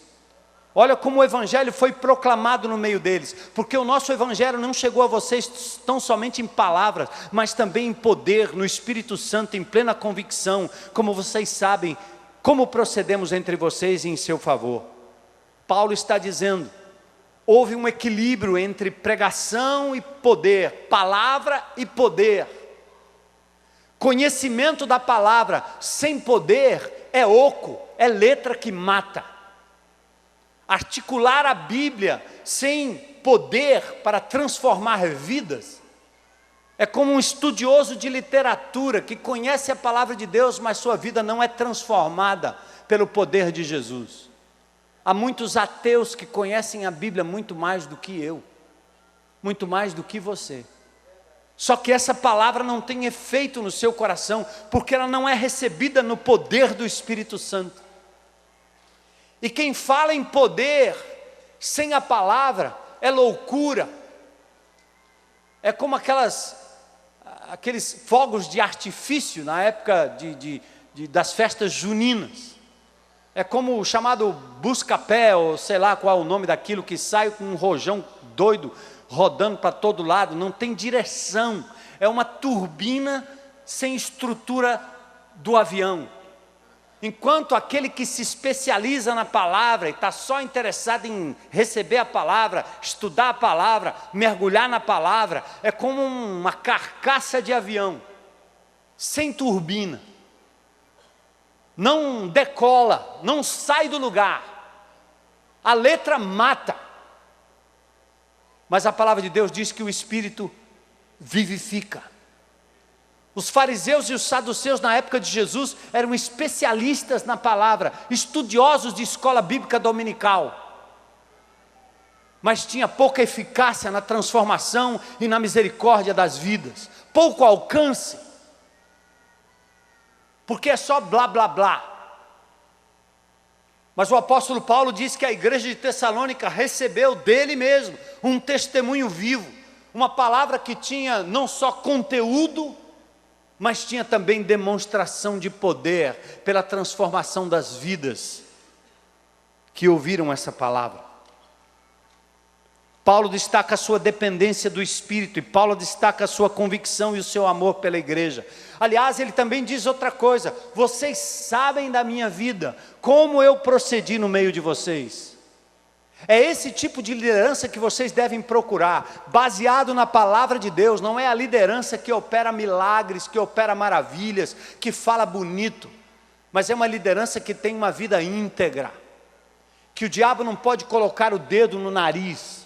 olha como o evangelho foi proclamado no meio deles, porque o nosso evangelho não chegou a vocês tão somente em palavras, mas também em poder, no Espírito Santo, em plena convicção, como vocês sabem, como procedemos entre vocês em seu favor. Paulo está dizendo: houve um equilíbrio entre pregação e poder, palavra e poder. Conhecimento da palavra sem poder é oco, é letra que mata. Articular a Bíblia sem poder para transformar vidas é como um estudioso de literatura que conhece a palavra de Deus, mas sua vida não é transformada pelo poder de Jesus. Há muitos ateus que conhecem a Bíblia muito mais do que eu, muito mais do que você. Só que essa palavra não tem efeito no seu coração, porque ela não é recebida no poder do Espírito Santo. E quem fala em poder sem a palavra é loucura. É como aqueles fogos de artifício na época das festas juninas. É como o chamado busca-pé, ou sei lá qual é o nome daquilo, que sai com um rojão doido, rodando para todo lado, não tem direção. É uma turbina sem estrutura do avião. Enquanto aquele que se especializa na palavra e está só interessado em receber a palavra, estudar a palavra, mergulhar na palavra, é como uma carcaça de avião, sem turbina. Não decola, não sai do lugar. A letra mata. Mas a palavra de Deus diz que o Espírito vivifica. Os fariseus e os saduceus na época de Jesus eram especialistas na palavra, estudiosos de escola bíblica dominical. Mas tinha pouca eficácia na transformação e na misericórdia das vidas. Pouco alcance. Porque é só blá blá blá. Mas o apóstolo Paulo diz que a igreja de Tessalônica recebeu dele mesmo um testemunho vivo, uma palavra que tinha não só conteúdo, mas tinha também demonstração de poder pela transformação das vidas que ouviram essa palavra. Paulo destaca a sua dependência do Espírito, e Paulo destaca a sua convicção e o seu amor pela igreja. Aliás, ele também diz outra coisa: vocês sabem da minha vida, como eu procedi no meio de vocês. É esse tipo de liderança que vocês devem procurar, baseado na palavra de Deus. Não é a liderança que opera milagres, que opera maravilhas, que fala bonito, mas é uma liderança que tem uma vida íntegra, que o diabo não pode colocar o dedo no nariz.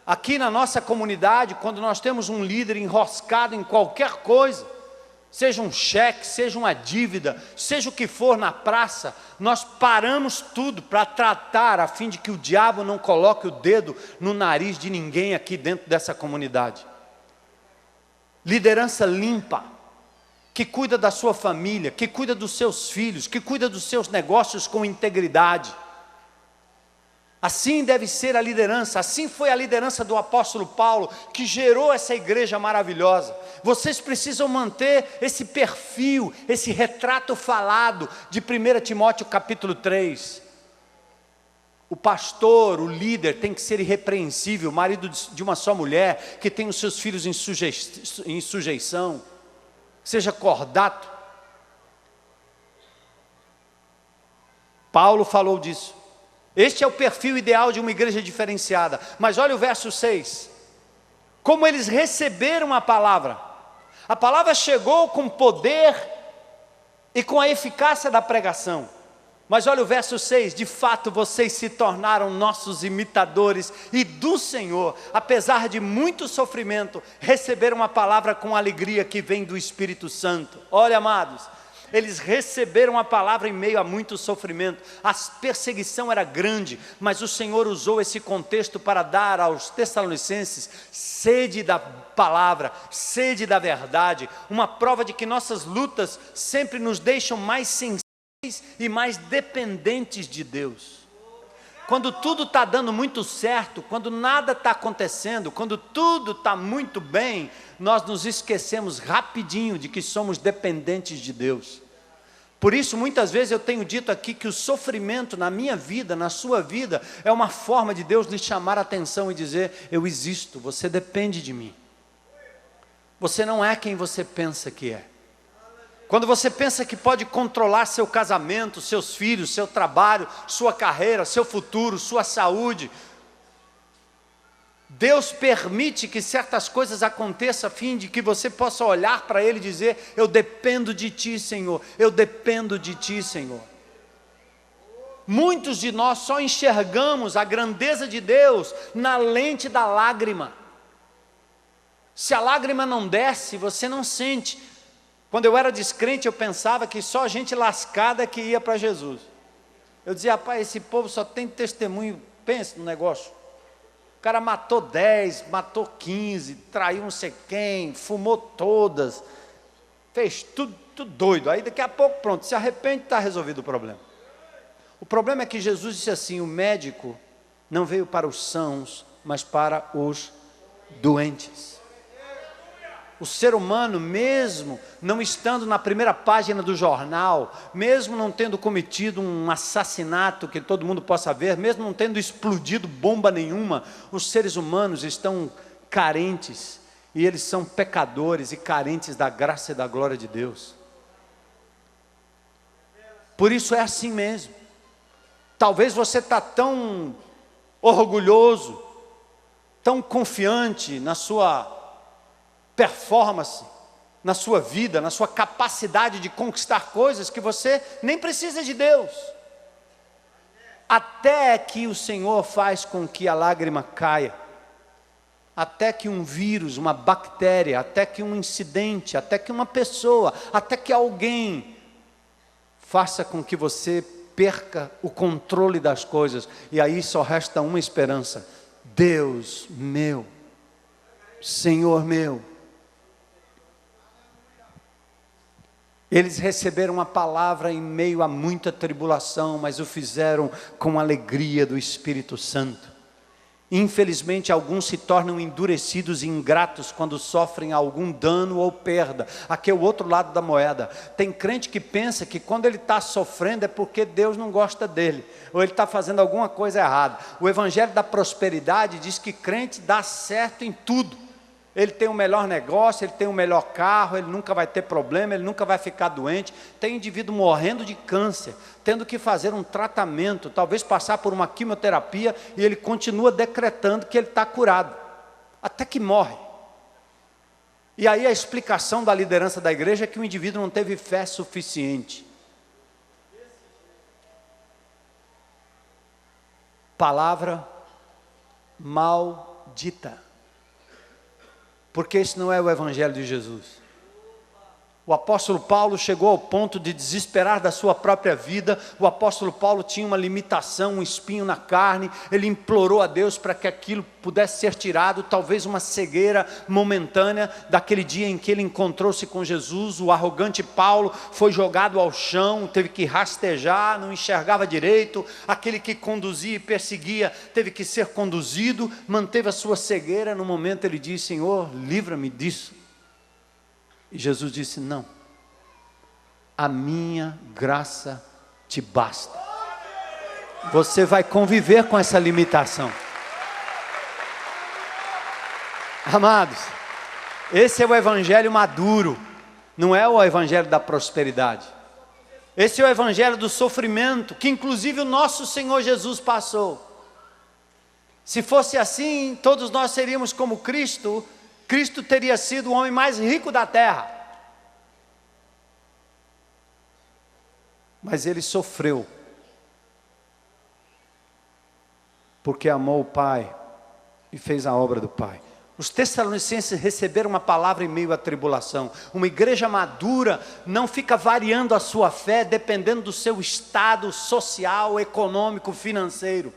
Aqui na nossa comunidade, quando nós temos um líder enroscado em qualquer coisa, seja um cheque, seja uma dívida, seja o que for na praça, nós paramos tudo para tratar, a fim de que o diabo não coloque o dedo no nariz de ninguém aqui dentro dessa comunidade. Liderança limpa, que cuida da sua família, que cuida dos seus filhos, que cuida dos seus negócios com integridade. Assim deve ser a liderança. Assim foi a liderança do apóstolo Paulo, que gerou essa igreja maravilhosa. Vocês precisam manter esse perfil, esse retrato falado de 1 Timóteo capítulo 3. O pastor, o líder tem que ser irrepreensível, marido de uma só mulher, que tem os seus filhos em sujeição, seja cordato. Paulo falou disso. Este é o perfil ideal de uma igreja diferenciada. Mas olha o verso 6. Como eles receberam a palavra chegou com poder e com a eficácia da pregação. Mas olha o verso 6, de fato vocês se tornaram nossos imitadores e do Senhor, apesar de muito sofrimento, receberam a palavra com alegria que vem do Espírito Santo. Olha, amados, eles receberam a palavra em meio a muito sofrimento. A perseguição era grande, mas o Senhor usou esse contexto para dar aos Tessalonicenses sede da palavra, sede da verdade, uma prova de que nossas lutas sempre nos deixam mais sensíveis e mais dependentes de Deus. Quando tudo está dando muito certo, quando nada está acontecendo, quando tudo está muito bem, nós nos esquecemos rapidinho de que somos dependentes de Deus. Por isso, muitas vezes eu tenho dito aqui que o sofrimento na minha vida, na sua vida, é uma forma de Deus lhe chamar a atenção e dizer: eu existo, você depende de mim. Você não é quem você pensa que é. Quando você pensa que pode controlar seu casamento, seus filhos, seu trabalho, sua carreira, seu futuro, sua saúde, Deus permite que certas coisas aconteçam a fim de que você possa olhar para Ele e dizer: eu dependo de Ti, Senhor, eu dependo de Ti, Senhor. Muitos de nós só enxergamos a grandeza de Deus na lente da lágrima. Se a lágrima não desce, você não sente. Quando eu era descrente, eu pensava que só gente lascada que ia para Jesus. Eu dizia, rapaz, esse povo só tem testemunho, pensa no negócio. O cara matou 10, matou 15, traiu não sei quem, fumou todas, fez tudo doido. Aí daqui a pouco, pronto, se arrepende, está resolvido o problema. O problema é que Jesus disse assim, o médico não veio para os sãos, mas para os doentes. O ser humano, mesmo não estando na primeira página do jornal, mesmo não tendo cometido um assassinato que todo mundo possa ver, mesmo não tendo explodido bomba nenhuma, os seres humanos estão carentes, e eles são pecadores e carentes da graça e da glória de Deus. Por isso é assim mesmo. Talvez você está tão orgulhoso, tão confiante na sua performance, na sua vida, na sua capacidade de conquistar coisas, que você nem precisa de Deus. Até que o Senhor faz com que a lágrima caia, até que um vírus, uma bactéria, até que um incidente, até que uma pessoa, até que alguém faça com que você perca o controle das coisas, e aí só resta uma esperança: Deus meu, Senhor meu. Eles receberam a palavra em meio a muita tribulação, mas o fizeram com alegria do Espírito Santo. Infelizmente, alguns se tornam endurecidos e ingratos quando sofrem algum dano ou perda. Aqui é o outro lado da moeda. Tem crente que pensa que quando ele está sofrendo é porque Deus não gosta dele, ou ele está fazendo alguma coisa errada. O Evangelho da Prosperidade diz que crente dá certo em tudo. Ele tem o melhor negócio, ele tem o melhor carro, ele nunca vai ter problema, ele nunca vai ficar doente. Tem indivíduo morrendo de câncer, tendo que fazer um tratamento, talvez passar por uma quimioterapia, e ele continua decretando que ele está curado, até que morre. E aí a explicação da liderança da igreja é que o indivíduo não teve fé suficiente. Palavra maldita. Porque esse não é o Evangelho de Jesus. O apóstolo Paulo chegou ao ponto de desesperar da sua própria vida. O apóstolo Paulo tinha uma limitação, um espinho na carne. Ele implorou a Deus para que aquilo pudesse ser tirado, talvez uma cegueira momentânea daquele dia em que ele encontrou-se com Jesus. O arrogante Paulo foi jogado ao chão, teve que rastejar, não enxergava direito. Aquele que conduzia e perseguia teve que ser conduzido, manteve a sua cegueira. No momento ele disse: Senhor, livra-me disso. E Jesus disse: não, a minha graça te basta. Você vai conviver com essa limitação. Amados, esse é o Evangelho maduro, não é o Evangelho da prosperidade. Esse é o Evangelho do sofrimento, que inclusive o nosso Senhor Jesus passou. Se fosse assim, todos nós seríamos como Cristo. Cristo teria sido o homem mais rico da terra. Mas ele sofreu, porque amou o Pai e fez a obra do Pai. Os Tessalonicenses receberam uma palavra em meio à tribulação. Uma igreja madura não fica variando a sua fé dependendo do seu estado social, econômico, financeiro.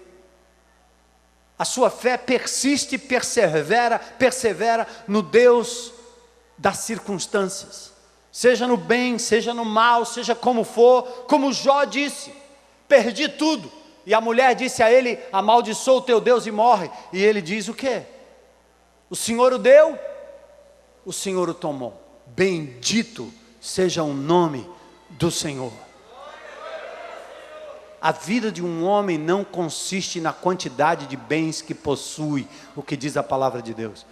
A sua fé persiste e persevera no Deus das circunstâncias. Seja no bem, seja no mal, seja como for, como Jó disse: perdi tudo. E a mulher disse a ele: amaldiçoa o teu Deus e morre. E ele diz o quê? O Senhor o deu, o Senhor o tomou. Bendito seja o nome do Senhor. A vida de um homem não consiste na quantidade de bens que possui, o que diz a palavra de Deus.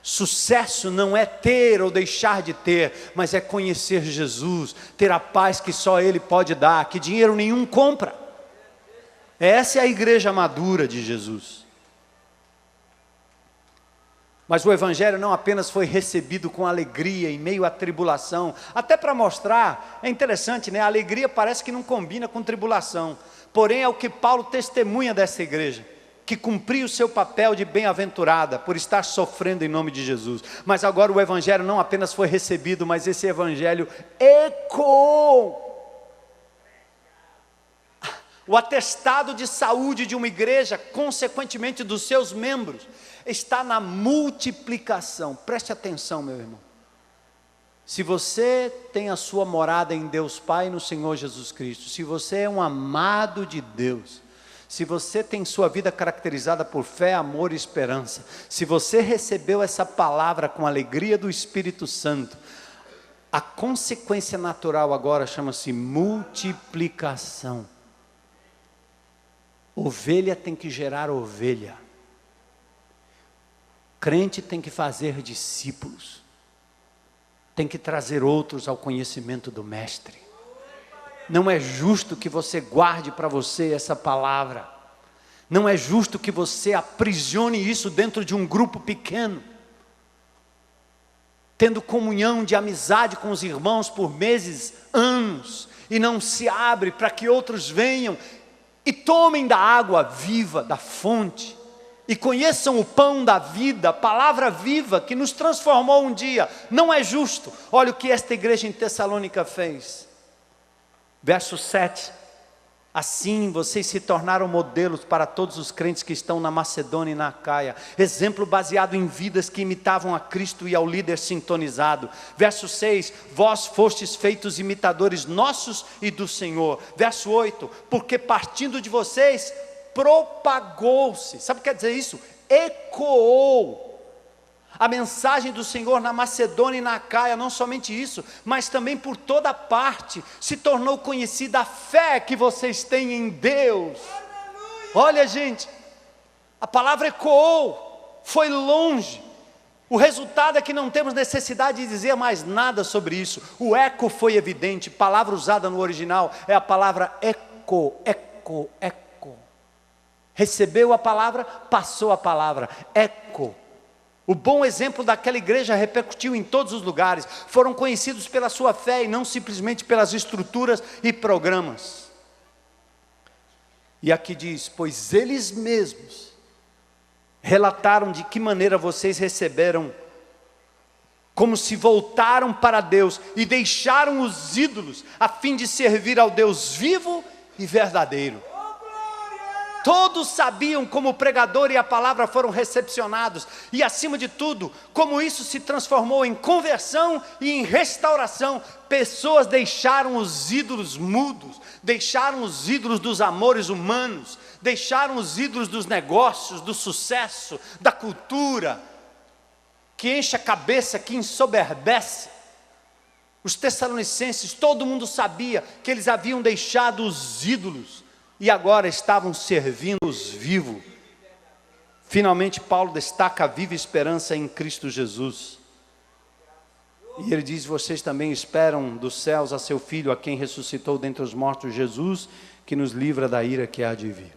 Sucesso não é ter ou deixar de ter, mas é conhecer Jesus, ter a paz que só Ele pode dar, que dinheiro nenhum compra. Essa é a igreja madura de Jesus. Mas o Evangelho não apenas foi recebido com alegria em meio à tribulação, até para mostrar, é interessante, né? A alegria parece que não combina com tribulação, porém é o que Paulo testemunha dessa igreja, que cumpriu o seu papel de bem-aventurada, por estar sofrendo em nome de Jesus. Mas agora o Evangelho não apenas foi recebido, mas esse Evangelho ecoou. O atestado de saúde de uma igreja, consequentemente dos seus membros, está na multiplicação. Preste atenção, meu irmão. Se você tem a sua morada em Deus Pai e no Senhor Jesus Cristo, se você é um amado de Deus, se você tem sua vida caracterizada por fé, amor e esperança, se você recebeu essa palavra com alegria do Espírito Santo, a consequência natural agora chama-se multiplicação. Ovelha tem que gerar ovelha. Crente tem que fazer discípulos. Tem que trazer outros ao conhecimento do Mestre. Não é justo que você guarde para você essa palavra. Não é justo que você aprisione isso dentro de um grupo pequeno. Tendo comunhão de amizade com os irmãos por meses, anos, e não se abre para que outros venham e tomem da água viva, da fonte, e conheçam o pão da vida, a palavra viva que nos transformou um dia. Não é justo. Olha o que esta igreja em Tessalônica fez. Verso 7. Assim vocês se tornaram modelos para todos os crentes que estão na Macedônia e na Acaia. Exemplo baseado em vidas que imitavam a Cristo e ao líder sintonizado. Verso 6. Vós fostes feitos imitadores nossos e do Senhor. Verso 8. Porque partindo de vocês, propagou-se. Sabe o que quer dizer isso? Ecoou a mensagem do Senhor na Macedônia e na Acaia. Não somente isso, mas também por toda parte se tornou conhecida a fé que vocês têm em Deus. Olha, gente, a palavra ecoou, foi longe. O resultado é que não temos necessidade de dizer mais nada sobre isso. O eco foi evidente. Palavra usada no original é a palavra eco. Recebeu a palavra, passou a palavra, eco. O bom exemplo daquela igreja repercutiu em todos os lugares. Foram conhecidos pela sua fé e não simplesmente pelas estruturas e programas. E aqui diz: pois eles mesmos relataram de que maneira vocês receberam, como se voltaram para Deus e deixaram os ídolos, a fim de servir ao Deus vivo e verdadeiro. Todos sabiam como o pregador e a palavra foram recepcionados, e acima de tudo, como isso se transformou em conversão e em restauração. Pessoas deixaram os ídolos mudos, deixaram os ídolos dos amores humanos, deixaram os ídolos dos negócios, do sucesso, da cultura, que enche a cabeça, que ensoberbece. Os tessalonicenses, todo mundo sabia que eles haviam deixado os ídolos, e agora estavam servindo os vivos. Finalmente Paulo destaca a viva esperança em Cristo Jesus. E ele diz: vocês também esperam dos céus a seu Filho, a quem ressuscitou dentre os mortos, Jesus, que nos livra da ira que há de vir.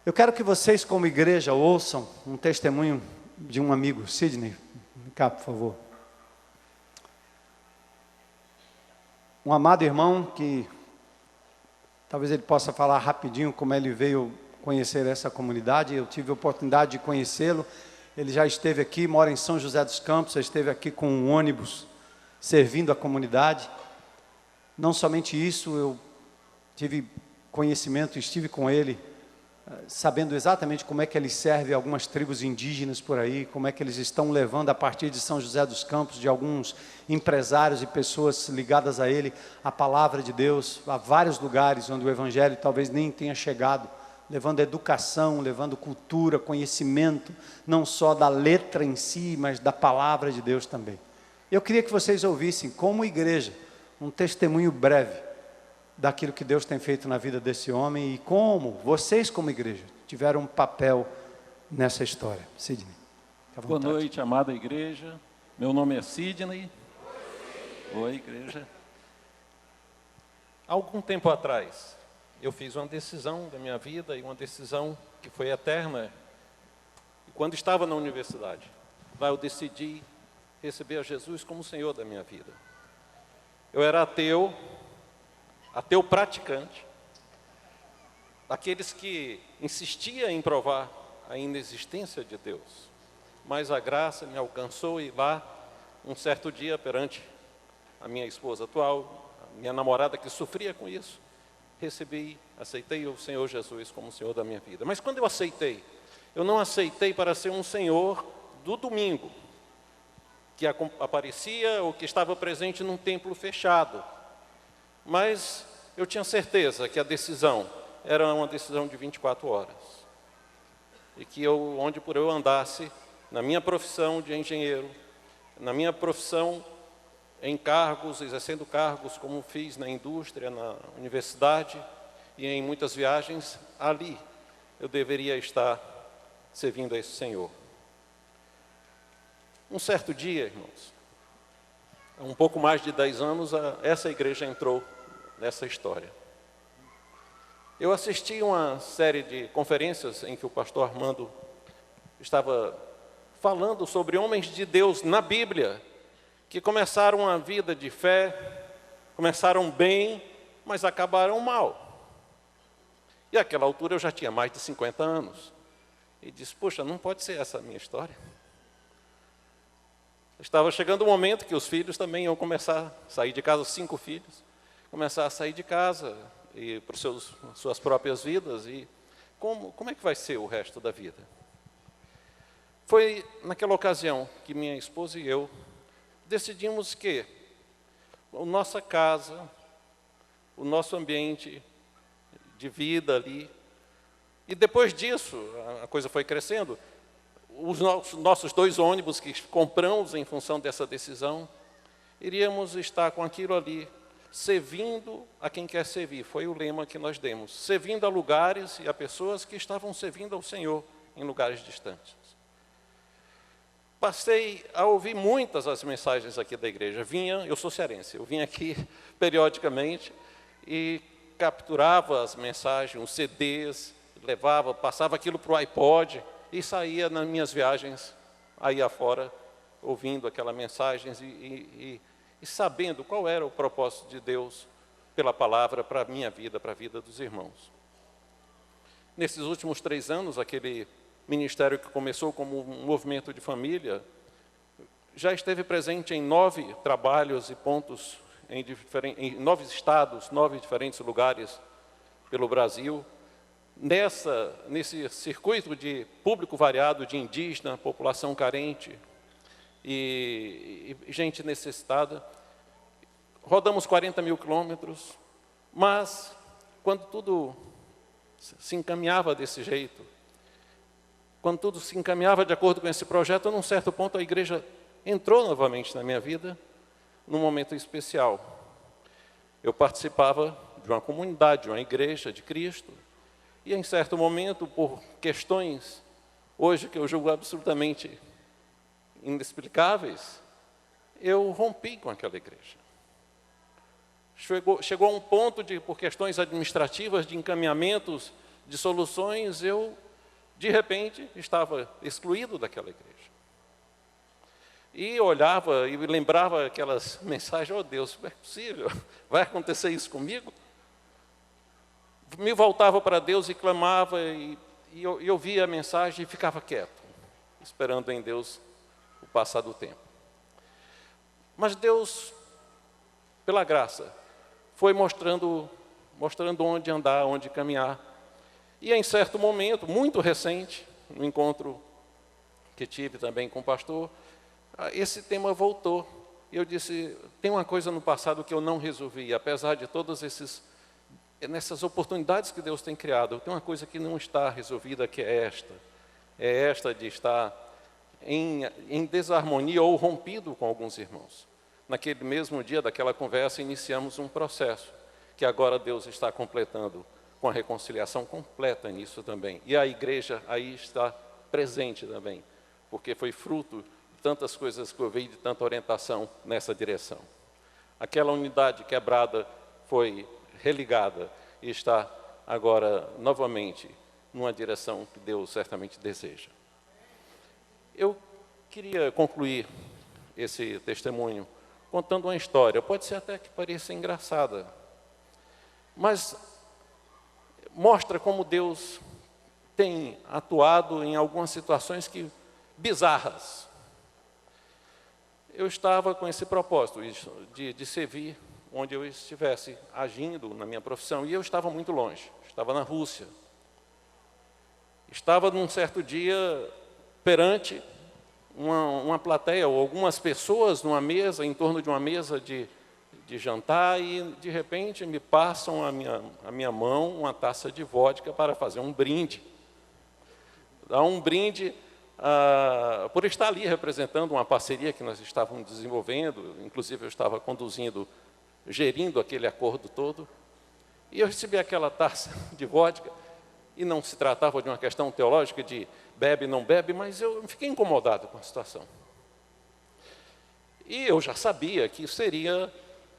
Eu quero que vocês, como igreja, ouçam um testemunho de um amigo. Sidney, vem cá, por favor. Um amado irmão que talvez ele possa falar rapidinho como ele veio conhecer essa comunidade. Eu tive a oportunidade de conhecê-lo. Ele já esteve aqui, mora em São José dos Campos, já esteve aqui com um ônibus, servindo a comunidade. Não somente isso, eu tive conhecimento, estive com ele, sabendo exatamente como é que ele serve algumas tribos indígenas por aí, como é que eles estão levando a partir de São José dos Campos, de alguns empresários e pessoas ligadas a ele, a palavra de Deus, a vários lugares onde o Evangelho talvez nem tenha chegado, levando educação, levando cultura, conhecimento, não só da letra em si, mas da palavra de Deus também. Eu queria que vocês ouvissem, como igreja, um testemunho breve daquilo que Deus tem feito na vida desse homem e como vocês, como igreja, tiveram um papel nessa história. Sidney, fica à vontade. Boa noite, amada igreja. Meu nome é Sidney. Oi, igreja. Há algum tempo atrás, eu fiz uma decisão da minha vida, e uma decisão que foi eterna. Quando estava na universidade, lá eu decidi receber a Jesus como Senhor da minha vida. Eu era ateu praticante, daqueles que insistia em provar a inexistência de Deus. Mas a graça me alcançou e lá, um certo dia, perante a minha esposa atual, a minha namorada que sofria com isso, aceitei o Senhor Jesus como o Senhor da minha vida. Mas quando eu aceitei, eu não aceitei para ser um Senhor do domingo, que aparecia ou que estava presente num templo fechado. Mas eu tinha certeza que a decisão era uma decisão de 24 horas. E que onde por eu andasse, na minha profissão de engenheiro, na minha profissão em cargos, exercendo cargos como fiz na indústria, na universidade e em muitas viagens, ali eu deveria estar servindo a esse Senhor. Um certo dia, irmãos, há um pouco mais de 10 anos, essa igreja entrou nessa história. Eu assisti uma série de conferências em que o pastor Armando estava falando sobre homens de Deus na Bíblia, que começaram a vida de fé, começaram bem, mas acabaram mal. E àquela altura eu já tinha mais de 50 anos. E disse, poxa, não pode ser essa a minha história. Estava chegando o momento que os filhos também iam começar a sair de casa, 5 filhos, começar a sair de casa e para suas próprias vidas. E como é que vai ser o resto da vida? Foi naquela ocasião que minha esposa e eu decidimos que a nossa casa, o nosso ambiente de vida ali, e depois disso, a coisa foi crescendo, os nossos 2 ônibus que compramos em função dessa decisão, iríamos estar com aquilo ali, servindo a quem quer servir. Foi o lema que nós demos, servindo a lugares e a pessoas que estavam servindo ao Senhor em lugares distantes. Passei a ouvir muitas as mensagens aqui da igreja. Eu sou cearense, eu vinha aqui periodicamente e capturava as mensagens, os CDs, passava aquilo para o iPod e saía nas minhas viagens aí afora, ouvindo aquelas mensagens e sabendo qual era o propósito de Deus pela palavra para a minha vida, para a vida dos irmãos. Nesses últimos 3 anos, aquele ministério que começou como um movimento de família, já esteve presente em 9 trabalhos e pontos, em 9 estados, 9 diferentes lugares pelo Brasil. Nesse circuito de público variado, de indígena, população carente e gente necessitada, rodamos 40 mil quilômetros, mas quando tudo se encaminhava desse jeito, quando tudo se encaminhava de acordo com esse projeto, num certo ponto a igreja entrou novamente na minha vida, num momento especial. Eu participava de uma comunidade, de uma igreja de Cristo, e em certo momento, por questões, hoje que eu julgo absolutamente inexplicáveis, eu rompi com aquela igreja. Chegou a um ponto por questões administrativas, de encaminhamentos, de soluções, eu de repente, estava excluído daquela igreja. E olhava e lembrava aquelas mensagens, oh Deus, como é possível? Vai acontecer isso comigo? Me voltava para Deus e clamava, e eu via a mensagem e ficava quieto, esperando em Deus o passar do tempo. Mas Deus, pela graça, foi mostrando onde andar, onde caminhar. E em certo momento, muito recente, no encontro que tive também com o pastor, esse tema voltou. E eu disse, tem uma coisa no passado que eu não resolvi, apesar de todas nessas oportunidades que Deus tem criado, tem uma coisa que não está resolvida, que é esta de estar em desarmonia ou rompido com alguns irmãos. Naquele mesmo dia daquela conversa, iniciamos um processo, que agora Deus está completando, com a reconciliação completa nisso também. E a igreja aí está presente também, porque foi fruto de tantas coisas que eu vi, de tanta orientação nessa direção. Aquela unidade quebrada foi religada e está agora novamente numa direção que Deus certamente deseja. Eu queria concluir esse testemunho contando uma história, pode ser até que pareça engraçada, mas mostra como Deus tem atuado em algumas situações bizarras. Eu estava com esse propósito de servir onde eu estivesse agindo na minha profissão. E eu estava muito longe, estava na Rússia. Estava, num certo dia, perante uma plateia, ou algumas pessoas numa mesa, em torno de uma mesa de jantar, e, de repente, me passam a minha mão uma taça de vodka para fazer um brinde. Dá um brinde por estar ali representando uma parceria que nós estávamos desenvolvendo, inclusive eu estava gerindo aquele acordo todo, e eu recebi aquela taça de vodka, e não se tratava de uma questão teológica de bebe, não bebe, mas eu fiquei incomodado com a situação. E eu já sabia que seria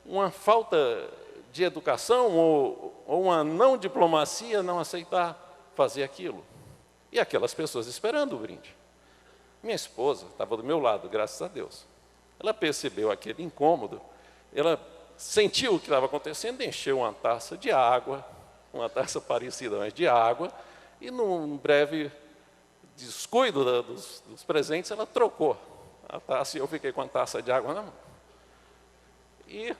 uma falta de educação ou uma não diplomacia não aceitar fazer aquilo. E aquelas pessoas esperando o brinde. Minha esposa estava do meu lado, graças a Deus. Ela percebeu aquele incômodo, ela sentiu o que estava acontecendo, encheu uma taça de água, uma taça parecida, mas de água, e num breve descuido dos presentes, ela trocou a taça e eu fiquei com a taça de água na mão. E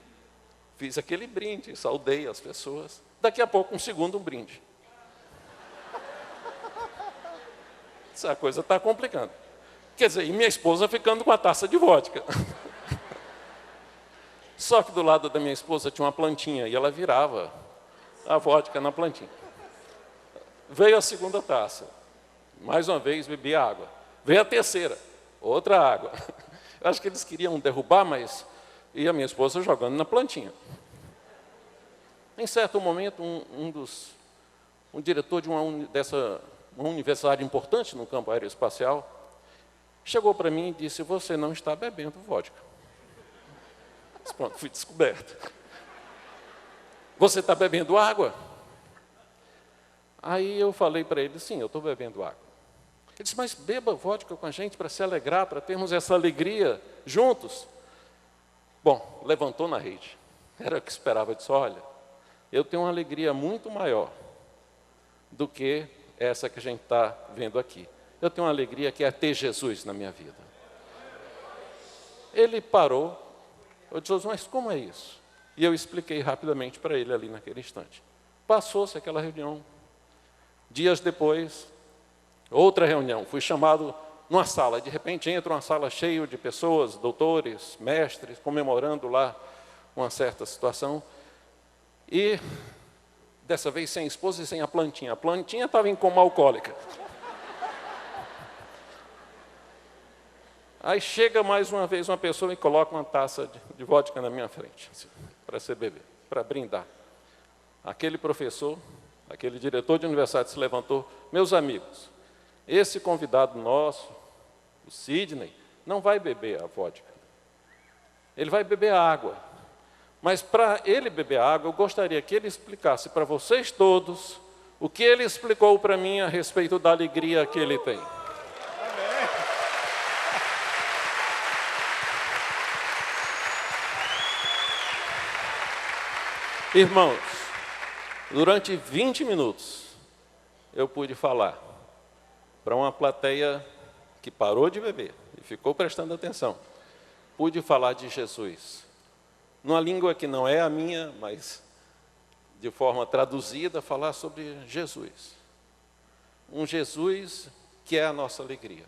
fiz aquele brinde, saudei as pessoas. Daqui a pouco, um segundo brinde. Essa coisa está complicando. Quer dizer, e minha esposa ficando com a taça de vodka. Só que do lado da minha esposa tinha uma plantinha e ela virava a vodka na plantinha. Veio a segunda taça. Mais uma vez, bebi água. Veio a terceira. Outra água. Eu acho que eles queriam derrubar, mas... E a minha esposa jogando na plantinha. Em certo momento, um diretor de uma universidade importante no campo aeroespacial chegou para mim e disse: você não está bebendo vodka. Mas pronto, fui descoberto. Você está bebendo água? Aí eu falei para ele: sim, eu estou bebendo água. Ele disse: mas beba vodka com a gente para se alegrar, para termos essa alegria juntos. Bom, levantou na rede. Era o que esperava. Eu disse: olha, eu tenho uma alegria muito maior do que essa que a gente está vendo aqui. Eu tenho uma alegria que é ter Jesus na minha vida. Ele parou. Eu disse: mas como é isso? E eu expliquei rapidamente para ele ali naquele instante. Passou-se aquela reunião. Dias depois, outra reunião. Fui chamado numa sala. De repente entra uma sala cheia de pessoas, doutores, mestres, comemorando lá uma certa situação. E dessa vez sem a esposa e sem a plantinha. A plantinha estava em coma alcoólica. Aí chega mais uma vez uma pessoa e coloca uma taça de vodka na minha frente, assim, para você beber, para brindar. Aquele professor, aquele diretor de universidade se levantou: meus amigos, esse convidado nosso, o Sidney, não vai beber a vodka. Ele vai beber a água. Mas para ele beber a água, eu gostaria que ele explicasse para vocês todos o que ele explicou para mim a respeito da alegria que ele tem. Irmãos, durante 20 minutos, eu pude falar para uma plateia que parou de beber e ficou prestando atenção. Pude falar de Jesus, numa língua que não é a minha, mas de forma traduzida, falar sobre Jesus. Um Jesus que é a nossa alegria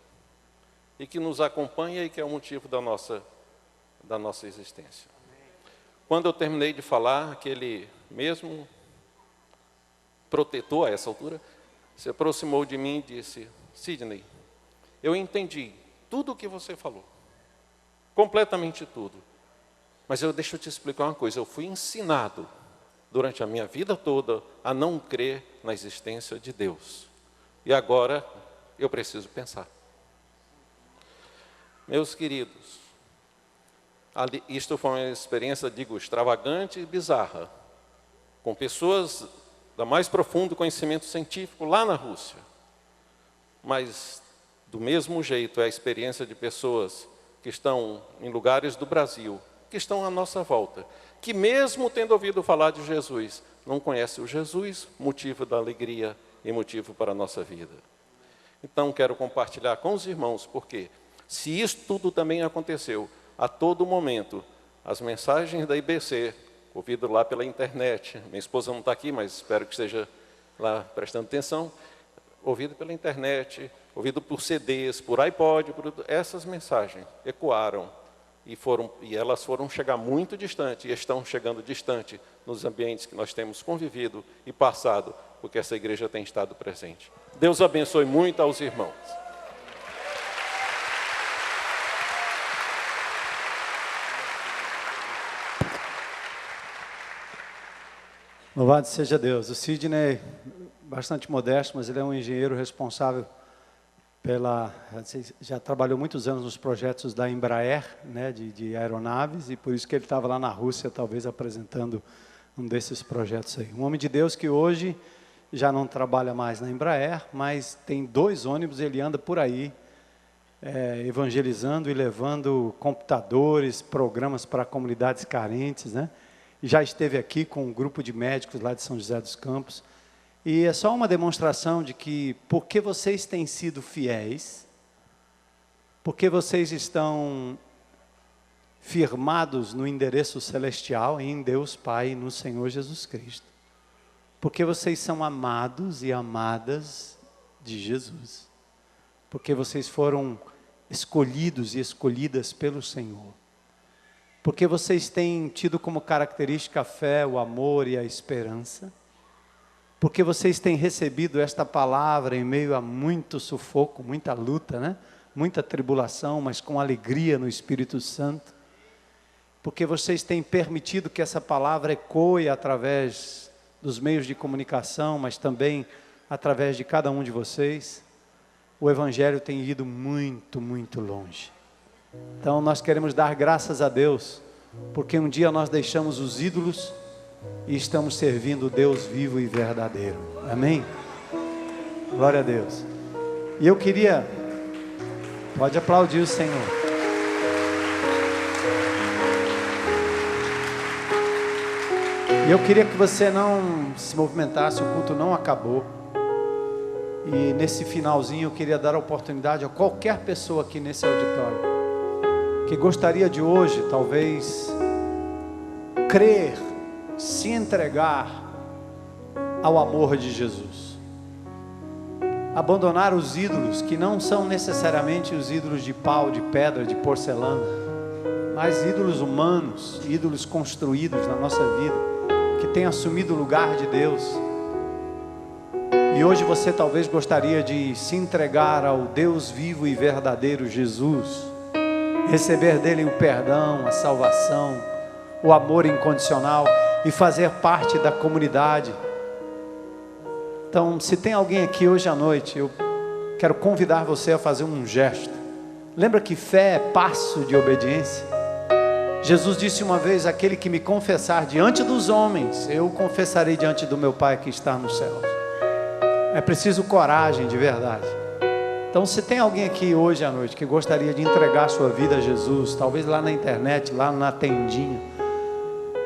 e que nos acompanha e que é o motivo da nossa existência. Quando eu terminei de falar, aquele mesmo protetor, a essa altura, se aproximou de mim e disse: Sidney, eu entendi tudo o que você falou, completamente tudo. Mas deixa eu te explicar uma coisa, eu fui ensinado durante a minha vida toda a não crer na existência de Deus. E agora eu preciso pensar. Meus queridos, isto foi uma experiência, digo, extravagante e bizarra, com pessoas da mais profundo conhecimento científico lá na Rússia. Mas, do mesmo jeito, é a experiência de pessoas que estão em lugares do Brasil, que estão à nossa volta, que mesmo tendo ouvido falar de Jesus, não conhecem o Jesus, motivo da alegria e motivo para a nossa vida. Então, quero compartilhar com os irmãos, porque se isso tudo também aconteceu, a todo momento, as mensagens da IBC ouvido lá pela internet. Minha esposa não está aqui, mas espero que esteja lá prestando atenção. Ouvido pela internet, ouvido por CDs, por iPod, essas mensagens ecoaram e elas foram chegar muito distante e estão chegando distante nos ambientes que nós temos convivido e passado, porque essa igreja tem estado presente. Deus abençoe muito aos irmãos. Louvado seja Deus. O Sidney, bastante modesto, mas ele é um engenheiro responsável já trabalhou muitos anos nos projetos da Embraer, né, de aeronaves, e por isso que ele estava lá na Rússia, talvez apresentando um desses projetos aí. Um homem de Deus que hoje já não trabalha mais na Embraer, mas tem 2 ônibus, ele anda por aí, evangelizando e levando computadores, programas para comunidades carentes, né? E já esteve aqui com um grupo de médicos lá de São José dos Campos. E é só uma demonstração de que, porque vocês têm sido fiéis, porque vocês estão firmados no endereço celestial, em Deus Pai e no Senhor Jesus Cristo, porque vocês são amados e amadas de Jesus, porque vocês foram escolhidos e escolhidas pelo Senhor, porque vocês têm tido como característica a fé, o amor e a esperança, porque vocês têm recebido esta palavra em meio a muito sufoco, muita luta, né? Muita tribulação, mas com alegria no Espírito Santo, porque vocês têm permitido que essa palavra ecoe através dos meios de comunicação, mas também através de cada um de vocês. O Evangelho tem ido muito, muito longe. Então nós queremos dar graças a Deus, porque um dia nós deixamos os ídolos e estamos servindo o Deus vivo e verdadeiro. Amém? Glória a Deus. E eu queria, pode aplaudir o Senhor. E eu queria que você não se movimentasse, o culto não acabou. E nesse finalzinho eu queria dar a oportunidade a qualquer pessoa aqui nesse auditório que gostaria de hoje, talvez, crer, se entregar ao amor de Jesus, abandonar os ídolos que não são necessariamente os ídolos de pau, de pedra, de porcelana, mas ídolos humanos, ídolos construídos na nossa vida, que têm assumido o lugar de Deus. E hoje você talvez gostaria de se entregar ao Deus vivo e verdadeiro Jesus, receber dele o perdão, a salvação, o amor incondicional e fazer parte da comunidade. Então, se tem alguém aqui hoje à noite, eu quero convidar você a fazer um gesto. Lembra que fé é passo de obediência? Jesus disse uma vez: aquele que me confessar diante dos homens, eu confessarei diante do meu Pai que está nos céus. É preciso coragem de verdade. Então, se tem alguém aqui hoje à noite que gostaria de entregar sua vida a Jesus, talvez lá na internet, lá na tendinha,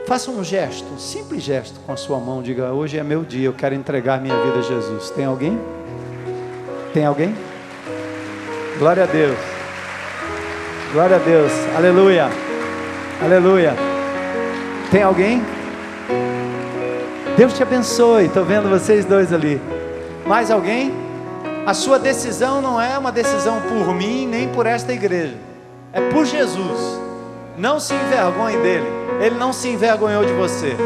faça um gesto, um simples gesto com a sua mão. Diga: hoje é meu dia, eu quero entregar minha vida a Jesus. Tem alguém? Tem alguém? Glória a Deus. Glória a Deus. Aleluia. Aleluia. Tem alguém? Deus te abençoe. Estou vendo vocês dois ali. Mais alguém? A sua decisão não é uma decisão por mim, nem por esta igreja. É por Jesus. Não se envergonhe dele. Ele não se envergonhou de você.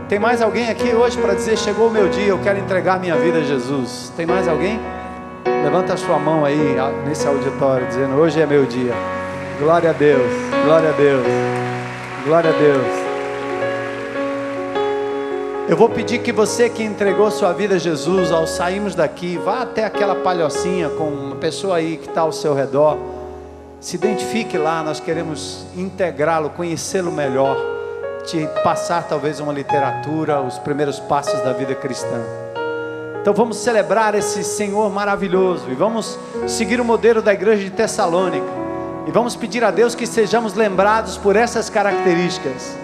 Tem mais alguém aqui hoje para dizer: chegou o meu dia, eu quero entregar minha vida a Jesus? Tem mais alguém? Levanta a sua mão aí nesse auditório, dizendo: hoje é meu dia. Glória a Deus, glória a Deus, glória a Deus. Eu vou pedir que você que entregou sua vida a Jesus, ao sairmos daqui, vá até aquela palhocinha com uma pessoa aí que está ao seu redor. Se identifique lá, nós queremos integrá-lo, conhecê-lo melhor, te passar talvez uma literatura, os primeiros passos da vida cristã. Então vamos celebrar esse Senhor maravilhoso e vamos seguir o modelo da igreja de Tessalônica e vamos pedir a Deus que sejamos lembrados por essas características,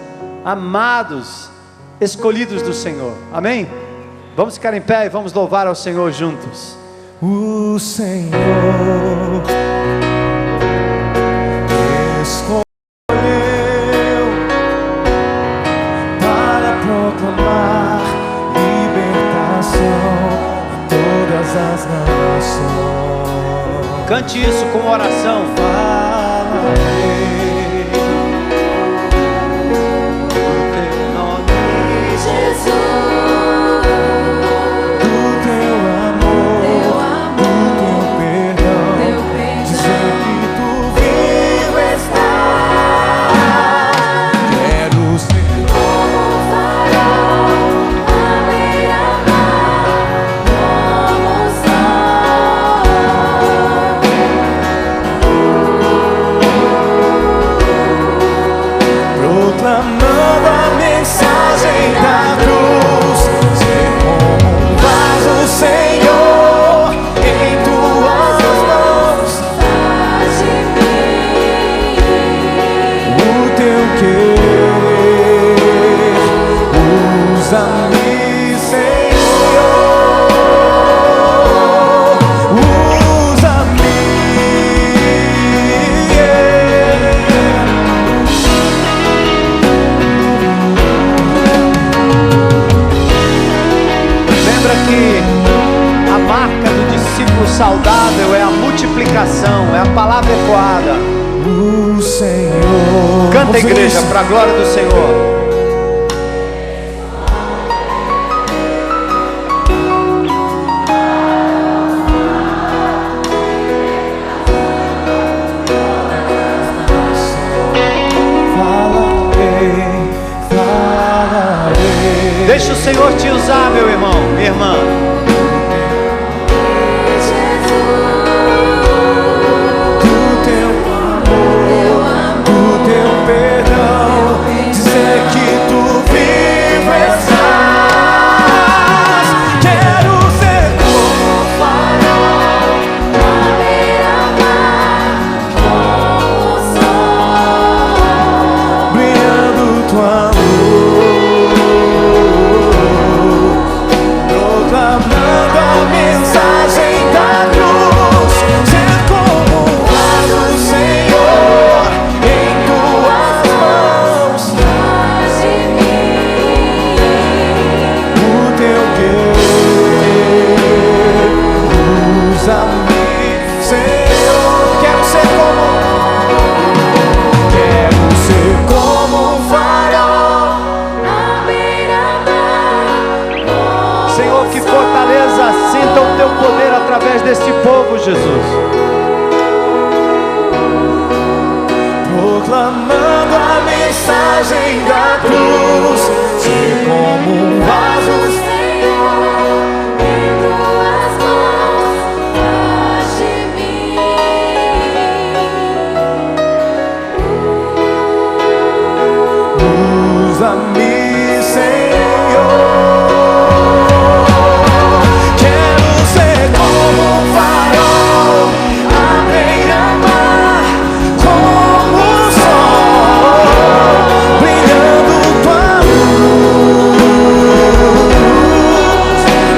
amados, escolhidos do Senhor. Amém? Vamos ficar em pé e vamos louvar ao Senhor juntos. O Senhor escolheu Cante isso com oração. Proclamando a mensagem da cruz, ser como um vaso, Senhor, em tuas mãos. Faz de mim o teu querer, usa-me, Senhor, usa-me. A marca do discípulo saudável é a multiplicação, é a palavra ecoada. O Senhor. Canta, igreja, para a glória do Senhor. Deixa o Senhor te usar, meu irmão, minha irmã. Do teu amor, do teu perdão, dizer que tu vivo estás. Quero ser como o farol na beira-mar, como o sol, brilhando tua luz. Proclamando a mensagem da cruz, ser como um vaso, Senhor, em tuas mãos. Faz de mim o teu querer, usa-me, Senhor. Quero ser como um farol na beira-mar. Senhor, que fortaleza, sinta o teu poder através deste povo, Jesus. Proclamando a mensagem da cruz, ser como um vaso, Senhor, em tuas mãos. Faz de mim usa-me, Senhor. Quero ser como um farol à beira-mar, como o sol, brilhando tua luz.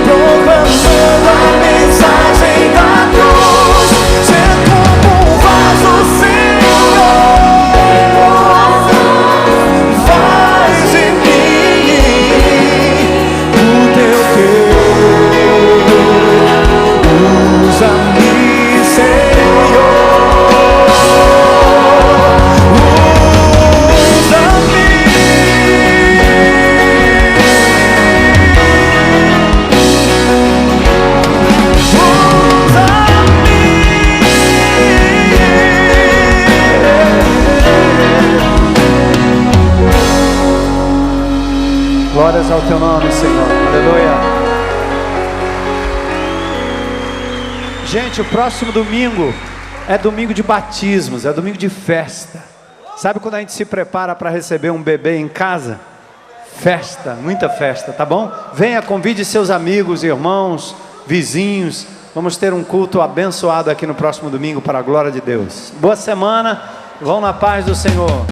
Proclamando a mensagem da cruz, ser como um vaso, Senhor, em tuas mãos. Faz de mim o teu querer, usa-me, Senhor, usa-me. Glórias ao teu nome, Senhor. Aleluia. Gente, o próximo domingo é domingo de batismos, é domingo de festa. Sabe quando a gente se prepara para receber um bebê em casa? Festa, muita festa, tá bom? Venha, convide seus amigos, irmãos, vizinhos. Vamos ter um culto abençoado aqui no próximo domingo para a glória de Deus. Boa semana, vão na paz do Senhor.